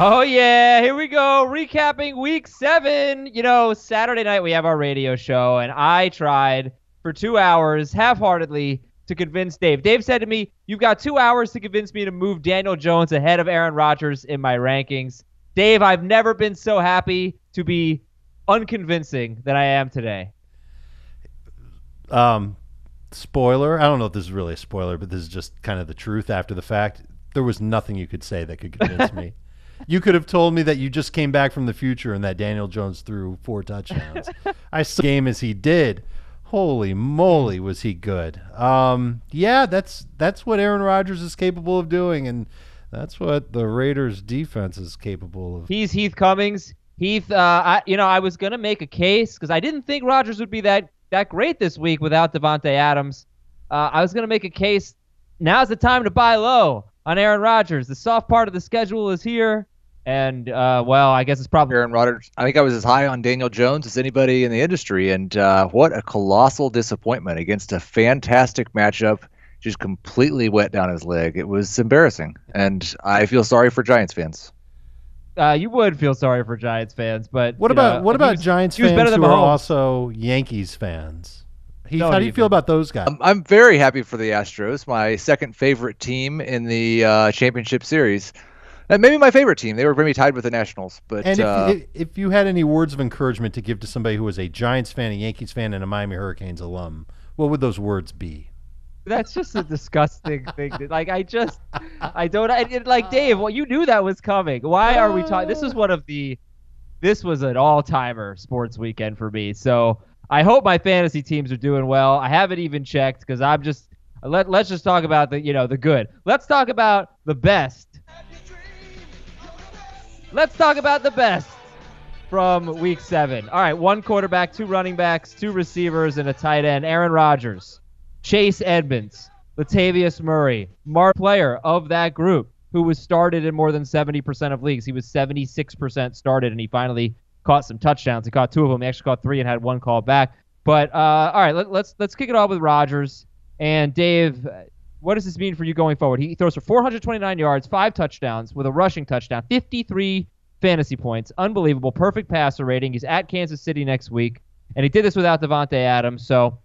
Oh, yeah, here we go. Recapping week 7. Saturday night we have our radio show, and I tried for 2 hours half-heartedly to convince Dave. Dave said to me, "You've got 2 hours to convince me to move Daniel Jones ahead of Aaron Rodgers in my rankings." Dave, I've never been so happy to be unconvincing than I am today. Spoiler. I don't know if this is really a spoiler, but this is just kind of the truth after the fact. There was nothing you could say that could convince me. You could have told me that you just came back from the future and that Daniel Jones threw 4 touchdowns. I saw the game as he did. Holy moly, was he good. Yeah, that's what Aaron Rodgers is capable of doing, and that's what the Raiders defense is capable of. He's Heath Cummings. Heath, I was going to make a case because I didn't think Rodgers would be that great this week without Devontae Adams. I was going to make a case. Now's the time to buy low on Aaron Rodgers. The soft part of the schedule is here. And, I guess it's probably Aaron Rodgers. I think I was as high on Daniel Jones as anybody in the industry. And what a colossal disappointment against a fantastic matchup. Just completely wet down his leg. It was embarrassing. And I feel sorry for Giants fans. You would feel sorry for Giants fans, but what about Giants fans who are also Yankees fans? Heath, how do you feel about those guys? I'm very happy for the Astros, my second favorite team in the championship series. And maybe my favorite team. They were maybe tied with the Nationals. But and if you had any words of encouragement to give to somebody who was a Giants fan, a Yankees fan, and a Miami Hurricanes alum, what would those words be? That's just a disgusting thing. Like, Dave, well, you knew that was coming. Why are we talking? This was an all-timer sports weekend for me. So I hope my fantasy teams are doing well. I haven't even checked because I'm just, let's just talk about the good. Let's talk about the best. Let's talk about the best from week 7. All right, 1 quarterback, 2 running backs, 2 receivers, and a tight end. Aaron Rodgers, Chase Edmonds, Latavius Murray, player of that group who was started in more than 70% of leagues. He was 76% started, and he finally caught some touchdowns. He caught 2 of them. He actually caught 3 and had 1 called back. But all right, let's kick it off with Rodgers. And Dave, what does this mean for you going forward? He throws for 429 yards, 5 touchdowns with a rushing touchdown, 53 fantasy points. Unbelievable. Perfect passer rating. He's at Kansas City next week, and he did this without Devontae Adams. So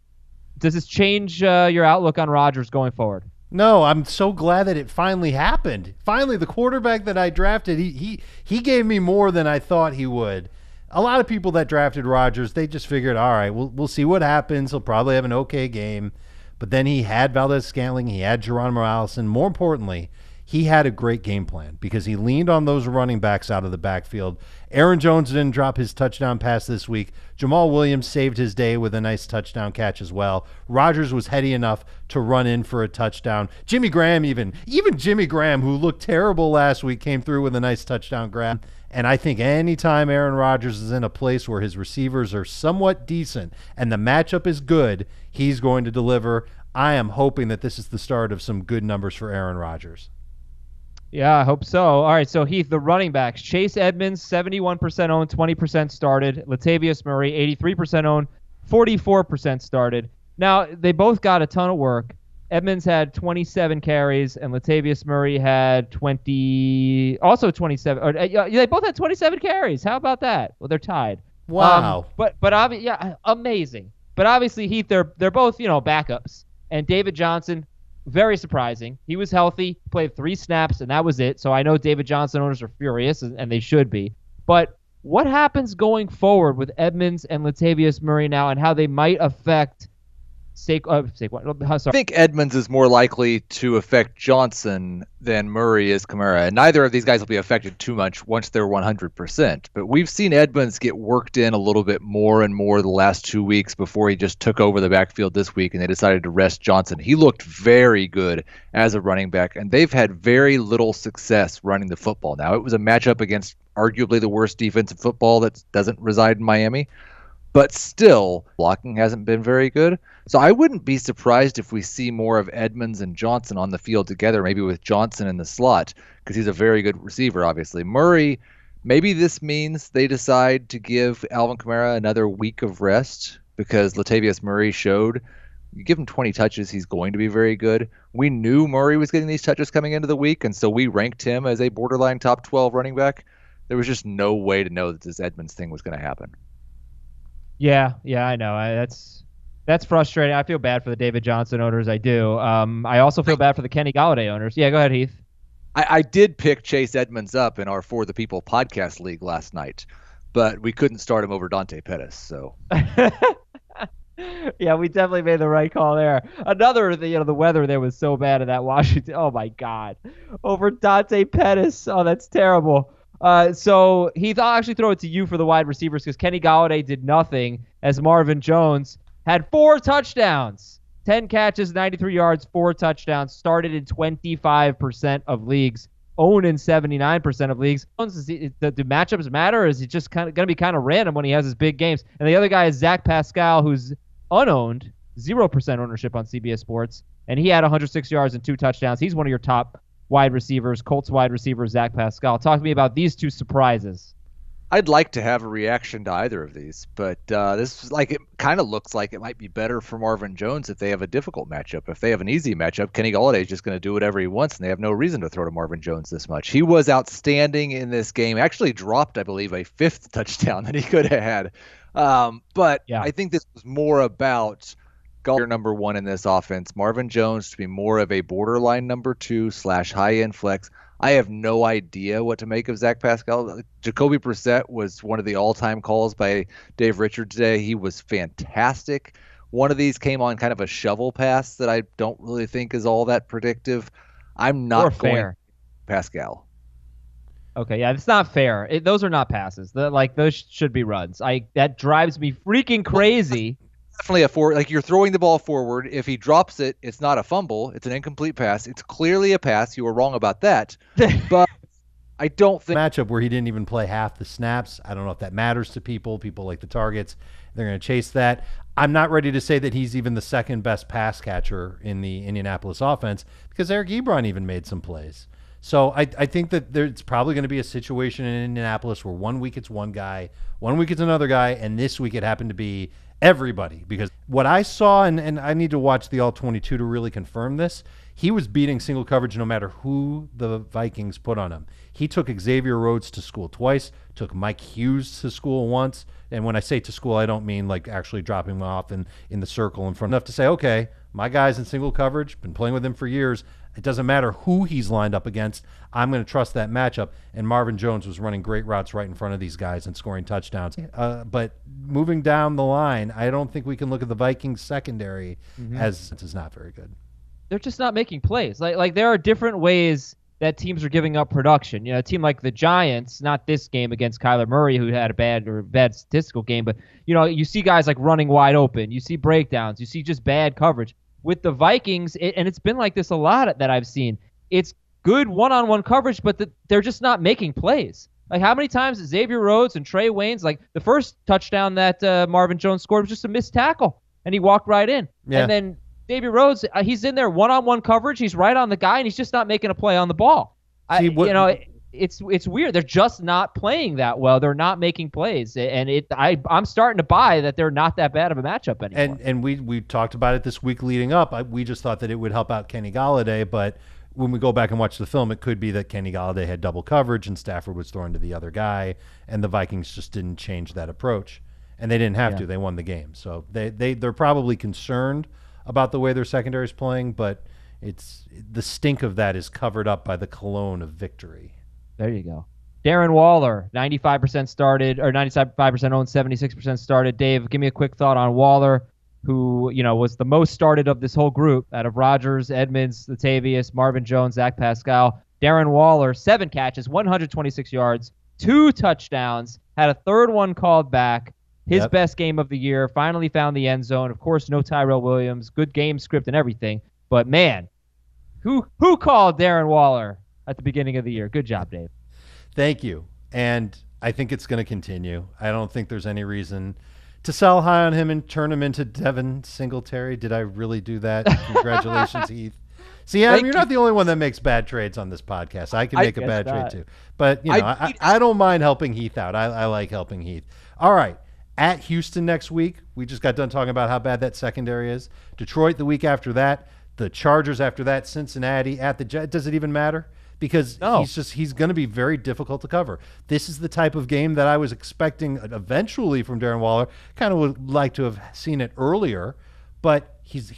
does this change your outlook on Rodgers going forward? No, I'm so glad that it finally happened. Finally, the quarterback that I drafted, he gave me more than I thought he would. A lot of people that drafted Rodgers, they just figured, all right, we'll see what happens. He'll probably have an okay game. But then he had Valdez-Scantling, he had Geronimo Allison. More importantly, he had a great game plan because he leaned on those running backs out of the backfield. Aaron Jones didn't drop his touchdown pass this week. Jamal Williams saved his day with a nice touchdown catch as well. Rodgers was heady enough to run in for a touchdown. Jimmy Graham even Jimmy Graham, who looked terrible last week, came through with a nice touchdown grab. And I think anytime Aaron Rodgers is in a place where his receivers are somewhat decent and the matchup is good, he's going to deliver. I am hoping that this is the start of some good numbers for Aaron Rodgers. Yeah, I hope so. All right, so Heath, the running backs. Chase Edmonds, 71% owned, 20% started. Latavius Murray, 83% owned, 44% started. Now, they both got a ton of work. Edmonds had 27 carries, and Latavius Murray had 27. They both had 27 carries. How about that? Well, they're tied. Wow. Amazing. But obviously, Heath, they're both backups. And David Johnson, very surprising. He was healthy, played 3 snaps, and that was it. So I know David Johnson owners are furious, and they should be. But what happens going forward with Edmonds and Latavius Murray now, and how they might affect Saquon? I think Edmonds is more likely to affect Johnson than Murray is Kamara, and neither of these guys will be affected too much once they're 100%. But we've seen Edmonds get worked in a little bit more and more the last 2 weeks before he just took over the backfield this week, and they decided to rest Johnson. He looked very good as a running back, and they've had very little success running the football. Now, it was a matchup against arguably the worst defense in football that doesn't reside in Miami. But still, blocking hasn't been very good. So I wouldn't be surprised if we see more of Edmonds and Johnson on the field together, maybe with Johnson in the slot, because he's a very good receiver, obviously. Murray, maybe this means they decide to give Alvin Kamara another week of rest, because Latavius Murray showed You give him 20 touches, he's going to be very good. We knew Murray was getting these touches coming into the week, and so we ranked him as a borderline top 12 running back. There was just no way to know that this Edmonds thing was going to happen. Yeah, I know. That's frustrating. I feel bad for the David Johnson owners. I do. I also feel bad for the Kenny Golladay owners. Yeah, go ahead, Heath. I did pick Chase Edmonds up in our For the People podcast league last night, but we couldn't start him over Dante Pettis. So, yeah, we definitely made the right call there. The weather there was so bad in that Washington. Oh my God, over Dante Pettis. Oh, that's terrible. So Heath, I'll actually throw it to you for the wide receivers because Kenny Golladay did nothing as Marvin Jones had 4 touchdowns. 10 catches, 93 yards, 4 touchdowns, started in 25% of leagues, owned in 79% of leagues. Do matchups matter, or is he just going to be kind of random when he has his big games? And the other guy is Zach Pascal, who's unowned, 0% ownership on CBS Sports, and he had 106 yards and 2 touchdowns. He's one of your top wide receivers, Colts wide receiver, Zach Pascal. Talk to me about these 2 surprises. I'd like to have a reaction to either of these, but this is it kind of looks like it might be better for Marvin Jones if they have a difficult matchup. If they have an easy matchup, Kenny Golladay is just going to do whatever he wants, and they have no reason to throw to Marvin Jones this much. He was outstanding in this game. Actually dropped, I believe, a 5th touchdown that he could have had. But yeah. I think this was more about Golladay number 1 in this offense, Marvin Jones to be more of a borderline number 2 / high-end flex. I have no idea what to make of Zach Pascal. Jacoby Brissett was one of the all-time calls by Dave Richards today. He was fantastic. One of these came on kind of a shovel pass that I don't really think is all that predictive. I'm not going Pascal. Okay, yeah, it's not fair. Those are not passes. Those should be runs. That drives me freaking crazy. Definitely a forward. You're throwing the ball forward. If he drops it, it's not a fumble. It's an incomplete pass. It's clearly a pass. You were wrong about that. But I don't think matchup where he didn't even play half the snaps. I don't know if that matters to people. People like the targets. They're going to chase that. I'm not ready to say that he's even the second best pass catcher in the Indianapolis offense because Eric Ebron even made some plays. So I think that there's probably going to be a situation in Indianapolis where 1 week it's one guy, 1 week it's another guy, and this week it happened to be everybody. Because what I saw, and I need to watch the All-22 to really confirm this, he was beating single coverage no matter who the Vikings put on him. He took Xavier Rhodes to school twice, took Mike Hughes to school once, and when I say to school, I don't mean actually dropping him off in the circle in front. Enough to say, okay, my guy's in single coverage, been playing with him for years. It doesn't matter who he's lined up against. I'm going to trust that matchup. And Marvin Jones was running great routes right in front of these guys and scoring touchdowns. But moving down the line, I don't think we can look at the Vikings secondary as it's not very good. They're just not making plays. There are different ways that teams are giving up production. A team like the Giants, not this game against Kyler Murray, who had a bad statistical game, but you see guys running wide open. You see breakdowns. You see just bad coverage. With the Vikings, and it's been like this a lot that I've seen, it's good one-on-one coverage, but they're just not making plays. How many times Xavier Rhodes and Trey Waynes, the first touchdown that Marvin Jones scored was just a missed tackle, and he walked right in. Yeah. And then Xavier Rhodes, he's in there one-on-one coverage, he's right on the guy, and he's just not making a play on the ball. It's weird. They're just not playing that well. They're not making plays, and I'm starting to buy that they're not that bad of a matchup anymore. And we talked about it this week leading up. We just thought that it would help out Kenny Golladay, but when we go back and watch the film, it could be that Kenny Golladay had double coverage and Stafford was throwing to the other guy, and the Vikings just didn't change that approach, and they didn't have to. They won the game, so they're probably concerned about the way their secondary is playing, but it's the stink of that is covered up by the cologne of victory. There you go. Darren Waller, 95% started, or 95% owned, 76% started. Dave, give me a quick thought on Waller, who was the most started of this whole group out of Rodgers, Edmonds, Latavius, Marvin Jones, Zach Pascal. Darren Waller, 7 catches, 126 yards, 2 touchdowns, had a third one called back. His best game of the year. Finally found the end zone. Of course, no Tyrell Williams. Good game script and everything. But man, who called Darren Waller at the beginning of the year? Good job, Dave. Thank you. And I think it's going to continue. I don't think there's any reason to sell high on him and turn him into Devin Singletary. Did I really do that? Congratulations, Heath. See, Adam, you're not the only one that makes bad trades on this podcast. I can make a bad trade too. But, I don't mind helping Heath out. I like helping Heath. All right. At Houston next week. We just got done talking about how bad that secondary is. Detroit the week after that. The Chargers after that. Cincinnati at the Jets. Does it even matter? Because he's going to be very difficult to cover. This is the type of game that I was expecting eventually from Darren Waller. Kind of would like to have seen it earlier, but he's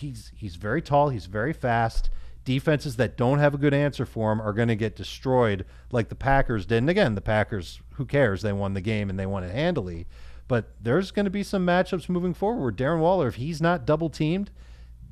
very tall. He's very fast. Defenses that don't have a good answer for him are going to get destroyed like the Packers did. And again, the Packers, who cares? They won the game and they won it handily. But there's going to be some matchups moving forward. Darren Waller, if he's not double teamed,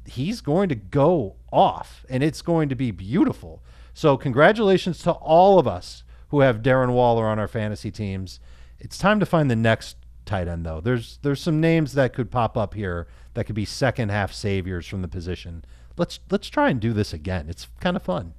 he's going to go off, and it's going to be beautiful. So congratulations to all of us who have Darren Waller on our fantasy teams. It's time to find the next tight end, though. There's some names that could pop up here that could be second half saviors from the position. Let's try and do this again. It's kind of fun.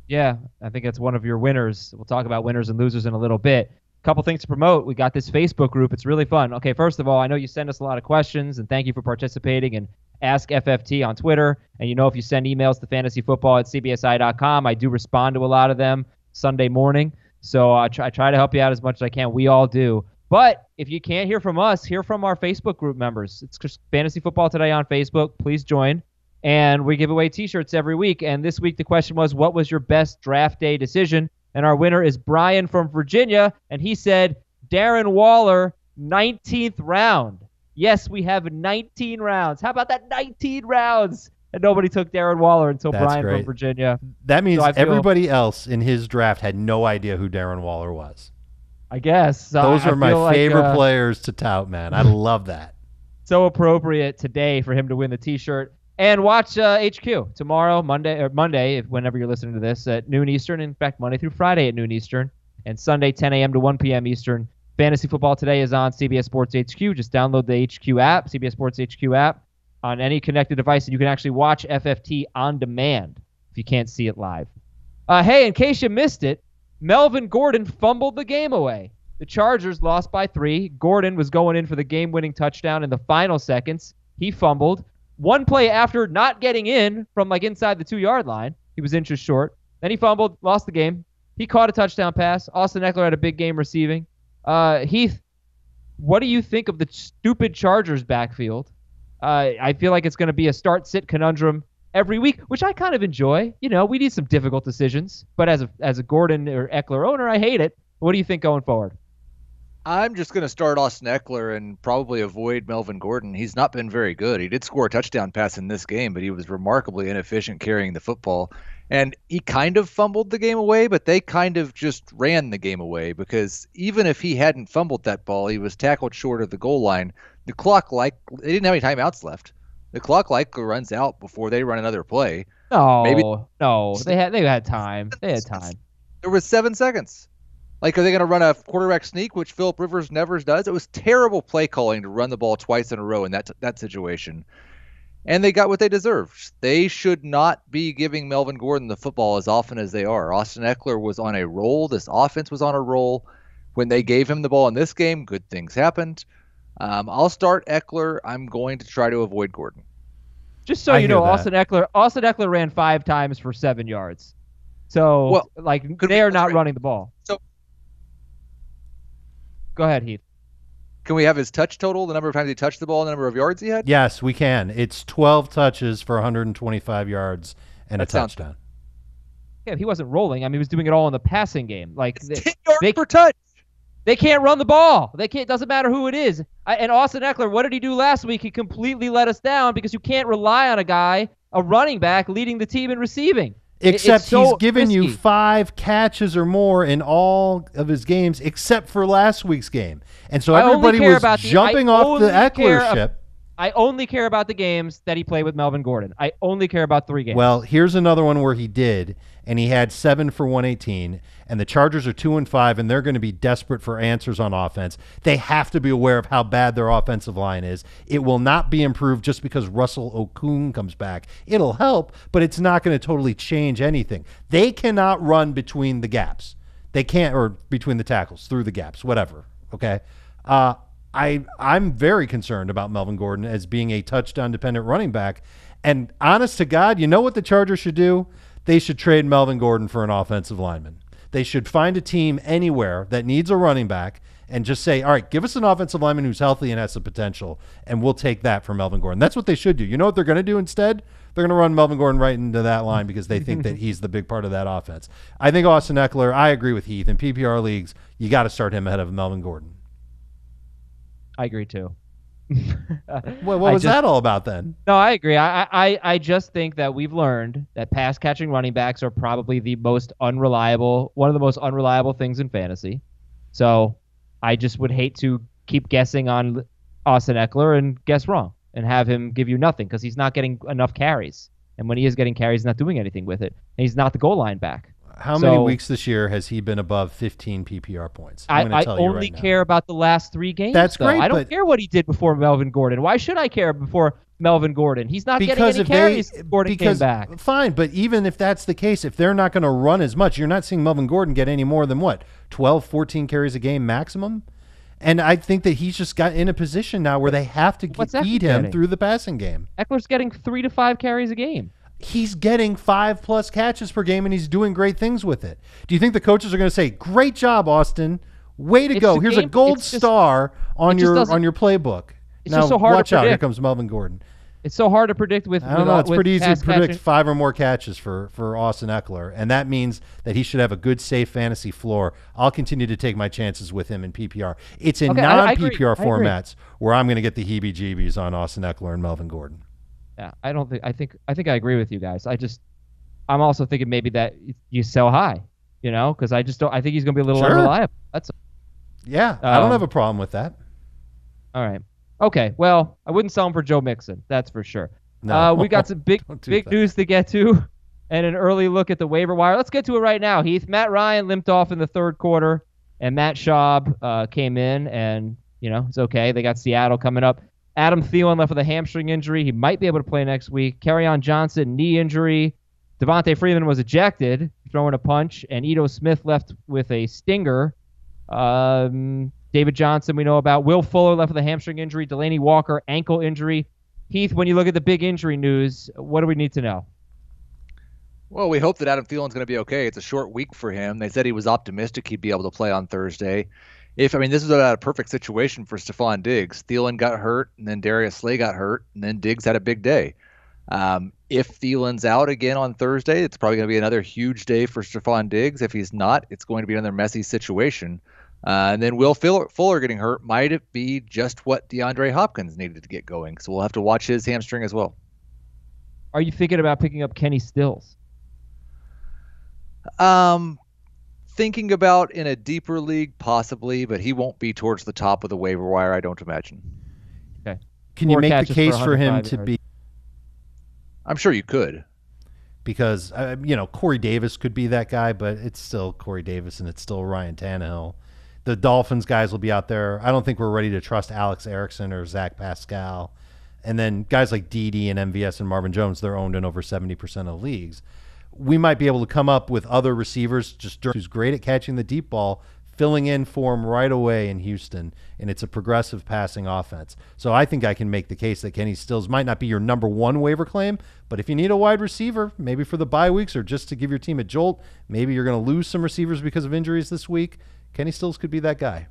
Yeah, I think it's one of your winners. We'll talk about winners and losers in a little bit. Couple things to promote. We got this Facebook group. It's really fun. Okay, first of all, I know you send us a lot of questions, and thank you for participating and Ask FFT on Twitter. And if you send emails to fantasyfootball@cbsi.com, I do respond to a lot of them Sunday morning. So I try to help you out as much as I can. We all do. But if you can't hear from us, hear from our Facebook group members. It's just Fantasy Football Today on Facebook. Please join. And we give away T-shirts every week. And this week the question was, what was your best draft day decision? And our winner is Brian from Virginia. And he said, Darren Waller, 19th round. Yes, we have 19 rounds. How about that, 19 rounds? And nobody took Darren Waller until Brian from Virginia. That means everybody else in his draft had no idea who Darren Waller was. I guess. Those are my favorite players to tout, man. I love that. So appropriate today for him to win the T-shirt. And watch HQ tomorrow, Monday, whenever you're listening to this, at noon Eastern. In fact, Monday through Friday at noon Eastern. And Sunday, 10 a.m. to 1 p.m. Eastern. Fantasy Football Today is on CBS Sports HQ. Just download the HQ app, CBS Sports HQ app, on any connected device, and you can actually watch FFT on demand if you can't see it live. Hey, in case you missed it, Melvin Gordon fumbled the game away. The Chargers lost by 3. Gordon was going in for the game-winning touchdown in the final seconds. He fumbled. One play after not getting in from inside the 2-yard line. He was inches short. Then he fumbled, lost the game. He caught a touchdown pass. Austin Eckler had a big game receiving. Heath, what do you think of the stupid Chargers backfield? I feel like it's going to be a start-sit conundrum every week, which I kind of enjoy. We need some difficult decisions, but as a Gordon or Eckler owner, I hate it. What do you think going forward? I'm just going to start Austin Eckler and probably avoid Melvin Gordon. He's not been very good. He did score a touchdown pass in this game, but he was remarkably inefficient carrying the football. And he kind of fumbled the game away, but they kind of just ran the game away because even if he hadn't fumbled that ball, he was tackled short of the goal line. The clock, they didn't have any timeouts left. The clock likely runs out before they run another play. No, they had time. They had time. There was 7 seconds. Are they going to run a quarterback sneak, which Phillip Rivers never does? It was terrible play calling to run the ball twice in a row in that situation. And they got what they deserved. They should not be giving Melvin Gordon the football as often as they are. Austin Eckler was on a roll. This offense was on a roll. When they gave him the ball in this game, good things happened. I'll start Eckler. I'm going to try to avoid Gordon. Just so you know, Austin Eckler ran 5 times for 7 yards. So, they are not running the ball. So, go ahead, Heath. Can we have his touch total, the number of times he touched the ball, the number of yards he had? Yes, we can. It's 12 touches for 125 yards and a touchdown. Yeah, he wasn't rolling. I mean, he was doing it all in the passing game. 10 yards per touch. They can't run the ball. They can't. Doesn't matter who it is. And Austin Eckler, what did he do last week? He completely let us down because you can't rely on a running back, leading the team in receiving. Except he's given you 5 catches or more in all of his games, except for last week's game. And so everybody was jumping off the Eckler ship. I only care about the games that he played with Melvin Gordon. I only care about 3 games. Well, here's another one where he did, and he had 7 for 118, and the Chargers are 2-5, and they're going to be desperate for answers on offense. They have to be aware of how bad their offensive line is. It will not be improved just because Russell Okung comes back. It'll help, but it's not going to totally change anything. They cannot run between the gaps. They can't, or between the tackles, through the gaps, whatever, okay? I'm very concerned about Melvin Gordon as being a touchdown-dependent running back. And honest to God, you know what the Chargers should do? They should trade Melvin Gordon for an offensive lineman. They should find a team anywhere that needs a running back and just say, all right, give us an offensive lineman who's healthy and has the potential, and we'll take that for Melvin Gordon. That's what they should do. You know what they're going to do instead? They're going to run Melvin Gordon right into that line because they think that he's the big part of that offense. I think Austin Eckler, I agree with Heath. In PPR leagues, you got to start him ahead of Melvin Gordon. I agree too. What was that all about then? No, I agree. I just think that we've learned that pass catching running backs are probably one of the most unreliable things in fantasy. So I just would hate to keep guessing on Austin Eckler and guess wrong and have him give you nothing because he's not getting enough carries. And when he is getting carries, he's not doing anything with it. And he's not the goal line back. How many weeks this year has he been above 15 PPR points? I only care about the last 3 games. That's great. I don't care what he did before Melvin Gordon. Why should I care before Melvin Gordon? He's not getting any carries since Gordon came back. Fine, but even if that's the case, if they're not going to run as much, you're not seeing Melvin Gordon get any more than 12, 14 carries a game maximum? And I think that he's just got in a position now where they have to feed him through the passing game. Eckler's getting 3 to 5 carries a game. He's getting 5+ catches per game, and he's doing great things with it. Do you think the coaches are going to say, "Great job, Austin. Way to go. Here's a gold star on your playbook." It's just so hard to watch out. predict. Here comes Melvin Gordon. It's so hard to predict with. I don't know. It's pretty easy to predict catching. 5 or more catches for Austin Eckler, and that means that he should have a good, safe fantasy floor. I'll continue to take my chances with him in PPR. It's in non-PPR formats where I'm going to get the heebie-jeebies on Austin Eckler and Melvin Gordon. Yeah, I think I agree with you guys. I'm also thinking maybe that you sell high, because I think he's going to be a little unreliable. Yeah, I don't have a problem with that. All right. Okay, well, I wouldn't sell him for Joe Mixon, that's for sure. No, we got some big news to get to and an early look at the waiver wire. Let's get to it right now, Heath. Matt Ryan limped off in the third quarter, and Matt Schaub came in, and, it's okay. They got Seattle coming up. Adam Thielen left with a hamstring injury. He might be able to play next week. Kerryon Johnson, knee injury. Devontae Freeman was ejected, throwing a punch, and Ito Smith left with a stinger. David Johnson, we know about. Will Fuller left with a hamstring injury. Delaney Walker, ankle injury. Heath, when you look at the big injury news, what do we need to know? Well, we hope that Adam Thielen's going to be okay. It's a short week for him. They said he was optimistic he'd be able to play on Thursday. This is a perfect situation for Stephon Diggs. Thielen got hurt, and then Darius Slay got hurt, and then Diggs had a big day. If Thielen's out again on Thursday, it's probably going to be another huge day for Stephon Diggs. If he's not, it's going to be another messy situation. And then Will Fuller getting hurt might it be just what DeAndre Hopkins needed to get going. So we'll have to watch his hamstring as well. Are you thinking about picking up Kenny Stills? Thinking about in a deeper league, possibly, but he won't be towards the top of the waiver wire, I don't imagine. Okay. Can you make the case for him to be? I'm sure you could. Because, Corey Davis could be that guy, but it's still Corey Davis and it's still Ryan Tannehill. The Dolphins guys will be out there. I don't think we're ready to trust Alex Erickson or Zach Pascal. And then guys like Dede and MVS and Marvin Jones, they're owned in over 70% of leagues. We might be able to come up with other receivers who's great at catching the deep ball, filling in for him right away in Houston, and it's a progressive passing offense. So I think I can make the case that Kenny Stills might not be your number one waiver claim, but if you need a wide receiver, maybe for the bye weeks or just to give your team a jolt, maybe you're going to lose some receivers because of injuries this week, Kenny Stills could be that guy.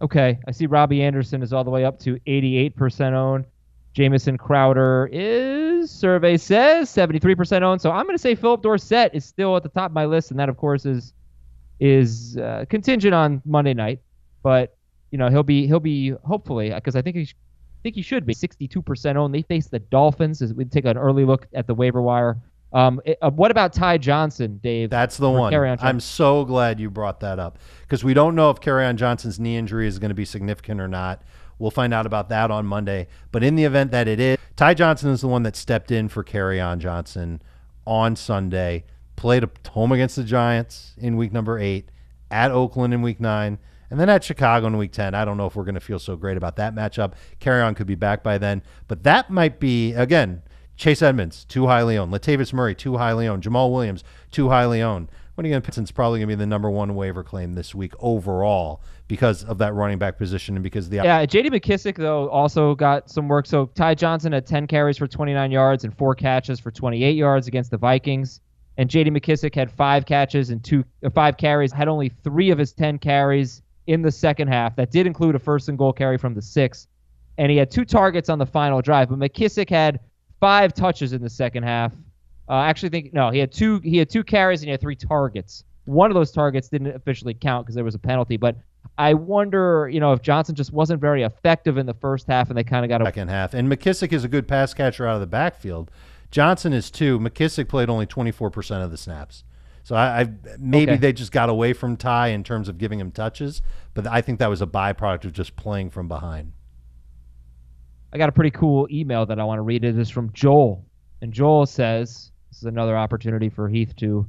Okay, I see Robbie Anderson is all the way up to 88% owned. Jamison Crowder is, survey says, 73% owned. So I'm going to say Philip Dorsett is still at the top of my list, and that, of course, is contingent on Monday night. But he'll be hopefully, because I think he should be 62% owned. They face the Dolphins. As we take an early look at the waiver wire. What about Ty Johnson, Dave? That's the one. I'm so glad you brought that up because we don't know if Kerryon Johnson's knee injury is going to be significant or not. We'll find out about that on Monday. But in the event that it is, Ty Johnson is the one that stepped in for Kerryon Johnson on Sunday, played at home against the Giants in week number 8, at Oakland in week 9, and then at Chicago in week 10. I don't know if we're going to feel so great about that matchup. Kerryon could be back by then. But that might be, again, Chase Edmonds, too highly owned. Latavius Murray, too highly owned. Jamal Williams, too highly owned. What are you going to pick? It's probably going to be the number one waiver claim this week overall because of that running back position and because of the... Yeah, J.D. McKissic, though, also got some work. So Ty Johnson had 10 carries for 29 yards and 4 catches for 28 yards against the Vikings. And J.D. McKissic had 5 catches and 5 carries, had only 3 of his 10 carries in the second half. That did include a first and goal carry from the 6th. And he had 2 targets on the final drive. But McKissic had 5 touches in the second half. He had 2 carries and he had 3 targets. One of those targets didn't officially count because there was a penalty. But I wonder, if Johnson just wasn't very effective in the first half and they kind of got a second half. And McKissic is a good pass catcher out of the backfield. Johnson is too. McKissic played only 24% of the snaps. So maybe they just got away from Ty in terms of giving him touches, but I think that was a byproduct of just playing from behind. I got a pretty cool email that I want to read. It is from Joel. And Joel says, this is another opportunity for Heath to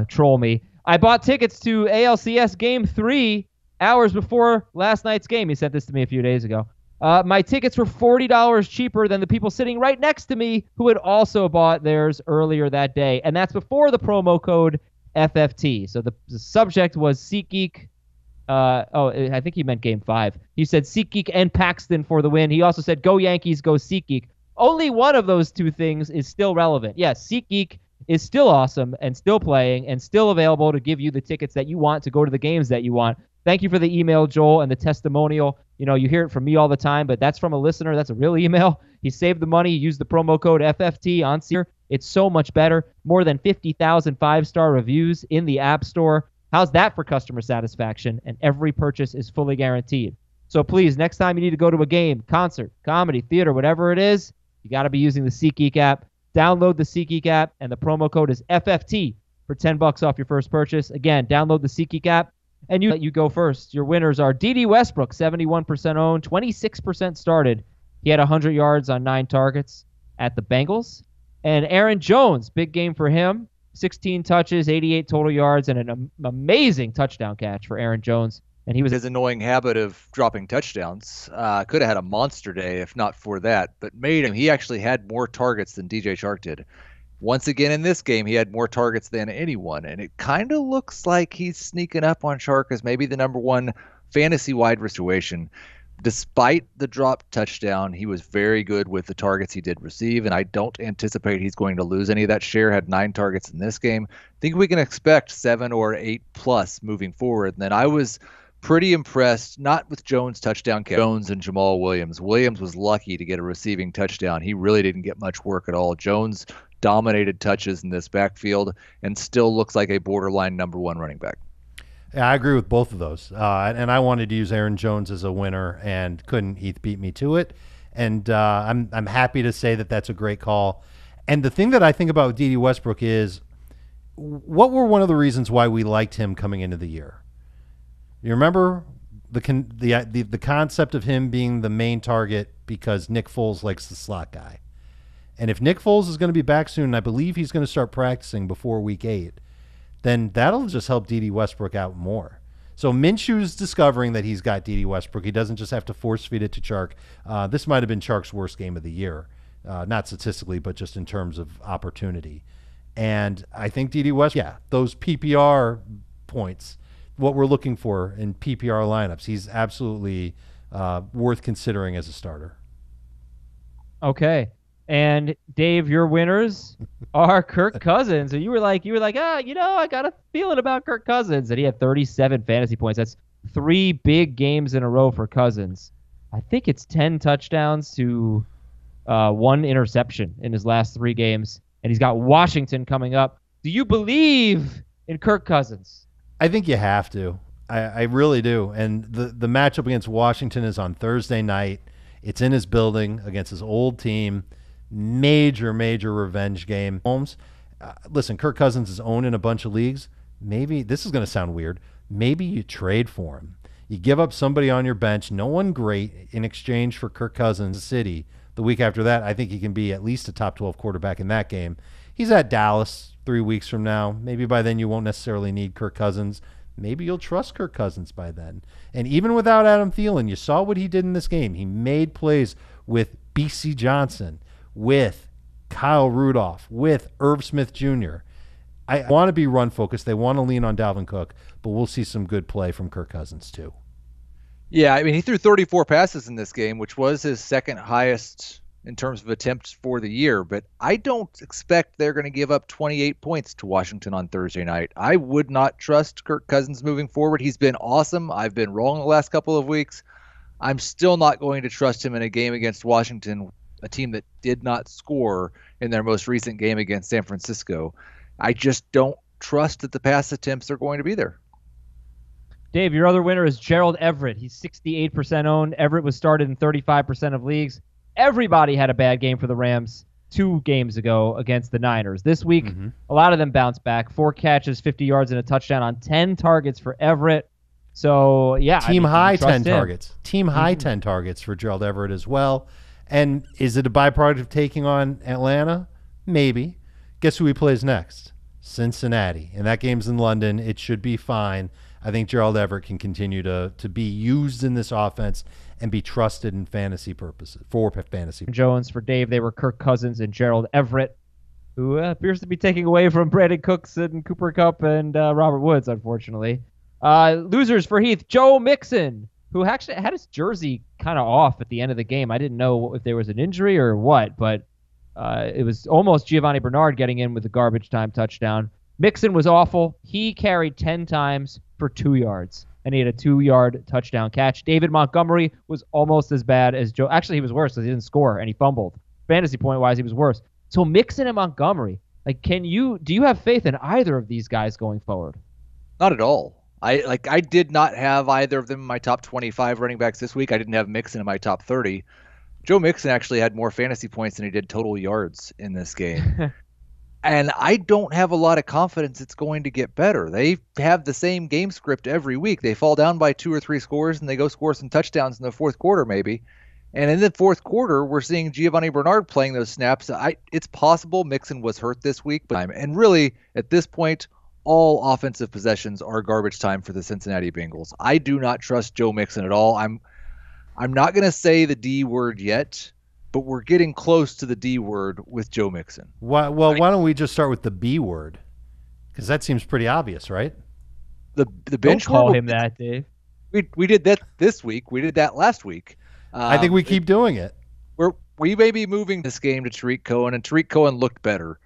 troll me. I bought tickets to ALCS Game 3 hours before last night's game. He sent this to me a few days ago. My tickets were $40 cheaper than the people sitting right next to me who had also bought theirs earlier that day. And that's before the promo code FFT. So the subject was SeatGeek. I think he meant Game 5. He said SeatGeek and Paxton for the win. He also said, go Yankees, go SeatGeek. Only one of those 2 things is still relevant. Yes, SeatGeek is still awesome and still playing and still available to give you the tickets that you want to go to the games that you want. Thank you for the email, Joel, and the testimonial. You hear it from me all the time, but that's from a listener. That's a real email. He saved the money. He used the promo code FFT on Sear. It's so much better. More than 50,000 5-star reviews in the App Store. How's that for customer satisfaction? And every purchase is fully guaranteed. So please, next time you need to go to a game, concert, comedy, theater, whatever it is, you got to be using the SeatGeek app. Download the SeatGeek app, and the promo code is FFT for $10 off your first purchase. Again, download the SeatGeek app. And you go first. Your winners are D.D. Westbrook, 71% owned, 26% started. He had 100 yards on 9 targets at the Bengals. And Aaron Jones, big game for him, 16 touches, 88 total yards, and an amazing touchdown catch for Aaron Jones. And he was his annoying habit of dropping touchdowns. Could have had a monster day if not for that, but he actually had more targets than DJ Chark did. Once again in this game, he had more targets than anyone, and it kind of looks like he's sneaking up on Chark as maybe the number 1 fantasy wide receiver. Despite the dropped touchdown, he was very good with the targets he did receive, and I don't anticipate he's going to lose any of that share. Had 9 targets in this game. I think we can expect 7 or 8 plus moving forward. And then I was pretty impressed, not with Jones' touchdown catch, Jones and Jamal Williams. Williams was lucky to get a receiving touchdown. He really didn't get much work at all. Jones dominated touches in this backfield and still looks like a borderline number 1 running back. Yeah, I agree with both of those. And I wanted to use Aaron Jones as a winner and couldn't. Heath beat me to it. And I'm happy to say that that's a great call. And the thing that I think about D.D. Westbrook is, what were one of the reasons why we liked him coming into the year? You remember the concept of him being the main target because Nick Foles likes the slot guy. And if Nick Foles is going to be back soon, and I believe he's going to start practicing before Week 8, then that'll just help D.D. Westbrook out more. So Minshew's discovering that he's got D.D. Westbrook. He doesn't just have to force feed it to Chark. This might have been Chark's worst game of the year, not statistically, but just in terms of opportunity. And I think D.D. Westbrook, those PPR points, what we're looking for in PPR lineups, he's absolutely worth considering as a starter. Okay. And Dave, your winners are Kirk Cousins. And you were like, I got a feeling about Kirk Cousins. And he had 37 fantasy points. That's 3 big games in a row for Cousins. I think it's 10 touchdowns to 1 interception in his last 3 games. And he's got Washington coming up. Do you believe in Kirk Cousins? I think you have to. I really do. And the matchup against Washington is on Thursday night. It's in his building against his old team. Major revenge game. Holmes, listen, Kirk Cousins is owned in a bunch of leagues. Maybe, this is going to sound weird, maybe you trade for him. You give up somebody on your bench, no one great, in exchange for Kirk Cousins City. The week after that, I think he can be at least a top 12 quarterback in that game. He's at Dallas 3 weeks from now. Maybe by then you won't necessarily need Kirk Cousins. Maybe you'll trust Kirk Cousins by then. And even without Adam Thielen, you saw what he did in this game. He made plays with B.C. Johnson, with Kyle Rudolph, with Irv Smith Jr. I want to be run focused. They want to lean on Dalvin Cook, but we'll see some good play from Kirk Cousins too. Yeah, I mean, he threw 34 passes in this game, which was his second highest in terms of attempts for the year, but I don't expect they're going to give up 28 points to Washington on Thursday night. I would not trust Kirk Cousins moving forward. He's been awesome. I've been wrong the last couple of weeks. I'm still not going to trust him in a game against Washington, a team that did not score in their most recent game against San Francisco. I just don't trust that the pass attempts are going to be there. Dave, your other winner is Gerald Everett. He's 68% owned. Everett was started in 35% of leagues. Everybody had a bad game for the Rams 2 games ago against the Niners. This week, a lot of them bounced back. 4 catches, 50 yards, and a touchdown on 10 targets for Everett. So, yeah. Team high 10 targets. Team high 10 targets for Gerald Everett as well. And is it a byproduct of taking on Atlanta? Maybe. Guess who he plays next? Cincinnati. And that game's in London. It should be fine. I think Gerald Everett can continue to be used in this offense and be trusted in fantasy purposes, for fantasy. Jones for Dave. They were Kirk Cousins and Gerald Everett, who appears to be taking away from Brandon Cooks and Cooper Kupp and Robert Woods, unfortunately. Losers for Heath. Joe Mixon, who actually had his jersey kind of off at the end of the game. I didn't know if there was an injury or what, but it was almost Giovanni Bernard getting in with a garbage time touchdown. Mixon was awful. He carried 10 times for 2 yards, and he had a 2-yard touchdown catch. David Montgomery was almost as bad as Joe. Actually, he was worse because he didn't score, and he fumbled. Fantasy point-wise, he was worse. So Mixon and Montgomery, do you have faith in either of these guys going forward? Not at all. I did not have either of them in my top 25 running backs this week. I didn't have Mixon in my top 30. Joe Mixon actually had more fantasy points than he did total yards in this game. And I don't have a lot of confidence it's going to get better. They have the same game script every week. They fall down by 2 or 3 scores, and they go score some touchdowns in the fourth quarter maybe. And in the fourth quarter, we're seeing Giovanni Bernard playing those snaps. It's possible Mixon was hurt this week. And really, at this point, all offensive possessions are garbage time for the Cincinnati Bengals. I do not trust Joe Mixon at all. I'm not going to say the D word yet, but we're getting close to the D word with Joe Mixon. Why don't we just start with the B word? Because that seems pretty obvious, right? The bench Don't call him that, Dave. We did that this week. We did that last week. I think we keep doing it. We may be moving this game to Tariq Cohen, and Tariq Cohen looked better.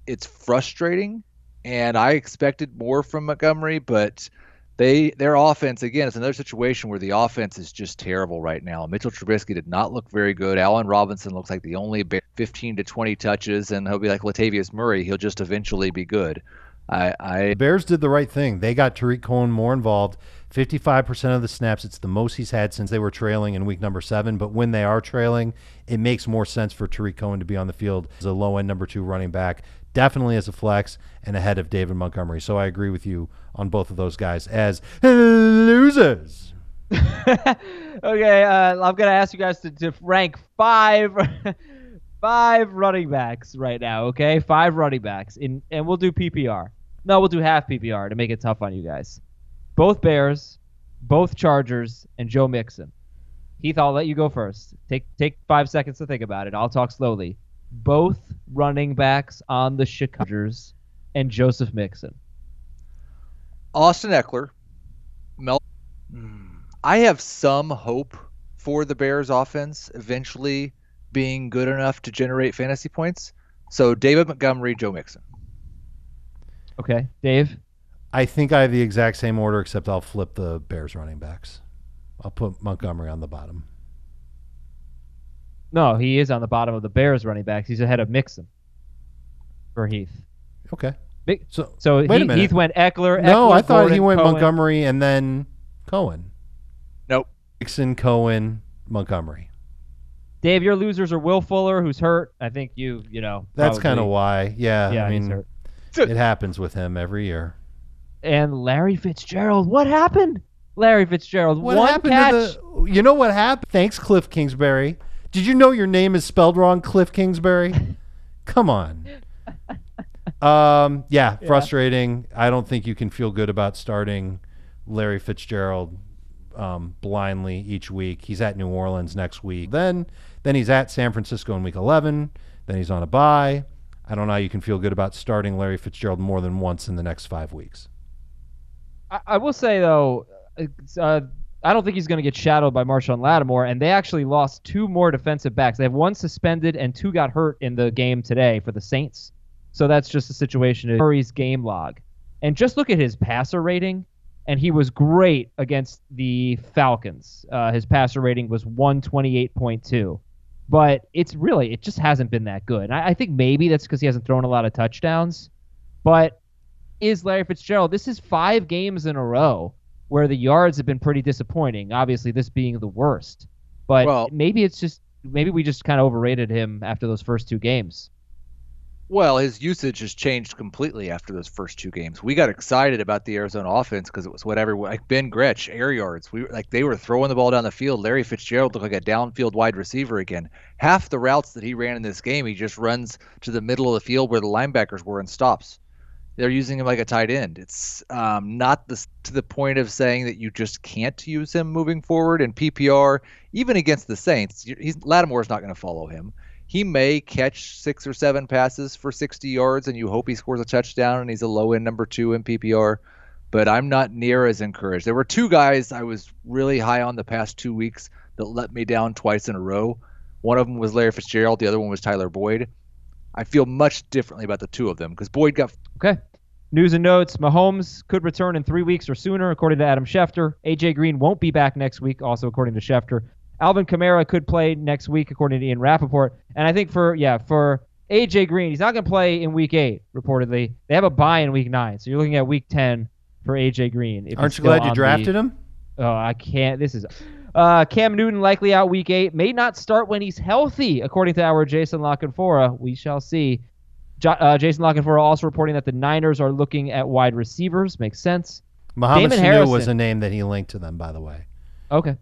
It's frustrating, and I expected more from Montgomery, but their offense, again, it's another situation where the offense is just terrible right now. Mitchell Trubisky did not look very good. Allen Robinson looks like the only 15 to 20 touches, and he'll be like Latavius Murray. He'll just eventually be good. The Bears did the right thing. They got Tariq Cohen more involved. 55% of the snaps. It's the most he's had since they were trailing in week number 7. But when they are trailing, it makes more sense for Tariq Cohen to be on the field as a low-end number 2 running back, definitely as a flex and ahead of David Montgomery. So I agree with you on both of those guys as losers. Okay, I'm going to ask you guys to rank 5 running backs right now, okay? 5 running backs, and we'll do PPR. No, we'll do half PPR to make it tough on you guys. Both Bears, both Chargers, and Joe Mixon. Heath, I'll let you go first. Take 5 seconds to think about it. I'll talk slowly. Both running backs on the Chargers and Joseph Mixon. Austin Eckler. I have some hope for the Bears offense eventually being good enough to generate fantasy points. So David Montgomery, Joe Mixon. Okay, Dave? I think I have the exact same order, except I'll flip the Bears running backs. I'll put Montgomery on the bottom. No, he is on the bottom of the Bears running backs. He's ahead of Mixon for Heath. Okay. So Heath went Eckler. No, I thought Gordon, he went Cohen. Montgomery and then Cohen. Nope. Mixon, Cohen, Montgomery. Dave, your losers are Will Fuller, who's hurt. I think you know. That's kind of why. Yeah, I he's mean, hurt. it happens with him every year. And Larry Fitzgerald. What happened? Larry Fitzgerald. What one happened catch. you know what happened? Thanks, Cliff Kingsbury. Did you know your name is spelled wrong, Cliff Kingsbury? Come on. Yeah, frustrating. I don't think you can feel good about starting Larry Fitzgerald blindly each week. He's at New Orleans next week. Then he's at San Francisco in week 11. Then he's on a bye. I don't know how you can feel good about starting Larry Fitzgerald more than once in the next 5 weeks. I will say, though, I don't think he's going to get shadowed by Marshawn Lattimore, and they actually lost 2 more defensive backs. They have 1 suspended and 2 got hurt in the game today for the Saints. So that's just a situation in Murray's game log. And just look at his passer rating, and he was great against the Falcons. His passer rating was 128.2. But it just hasn't been that good. And I think maybe that's because he hasn't thrown a lot of touchdowns. But is Larry Fitzgerald, this is 5 games in a row where the yards have been pretty disappointing. Obviously, this being the worst. But maybe we just kind of overrated him after those first 2 games. Well, his usage has changed completely after those first 2 games. We got excited about the Arizona offense because it was whatever, like Ben Gretsch, air yards. They were throwing the ball down the field. Larry Fitzgerald looked like a downfield wide receiver again. Half the routes that he ran in this game, he just runs to the middle of the field where the linebackers were and stops. They're using him like a tight end. It's not to the point of saying that you just can't use him moving forward in PPR, even against the Saints. Lattimore's not going to follow him. He may catch 6 or 7 passes for 60 yards, and you hope he scores a touchdown, and he's a low-end number 2 in PPR. But I'm not near as encouraged. There were 2 guys I was really high on the past 2 weeks that let me down twice in a row. One of them was Larry Fitzgerald. The other one was Tyler Boyd. I feel much differently about the 2 of them because Boyd got... Okay. News and notes. Mahomes could return in 3 weeks or sooner, according to Adam Schefter. A.J. Green won't be back next week, also according to Schefter. Alvin Kamara could play next week, according to Ian Rappaport. And I think for A.J. Green, he's not going to play in Week 8, reportedly. They have a bye in Week 9, so you're looking at Week 10 for A.J. Green. Aren't you glad you drafted him? Oh, I can't. This is... Cam Newton likely out Week 8. May not start when he's healthy, according to our Jason Lockenfora. We shall see. Jason Lockenfora also reporting that the Niners are looking at wide receivers. Makes sense. Muhammad Sanu was a name that he linked to them, by the way. Okay.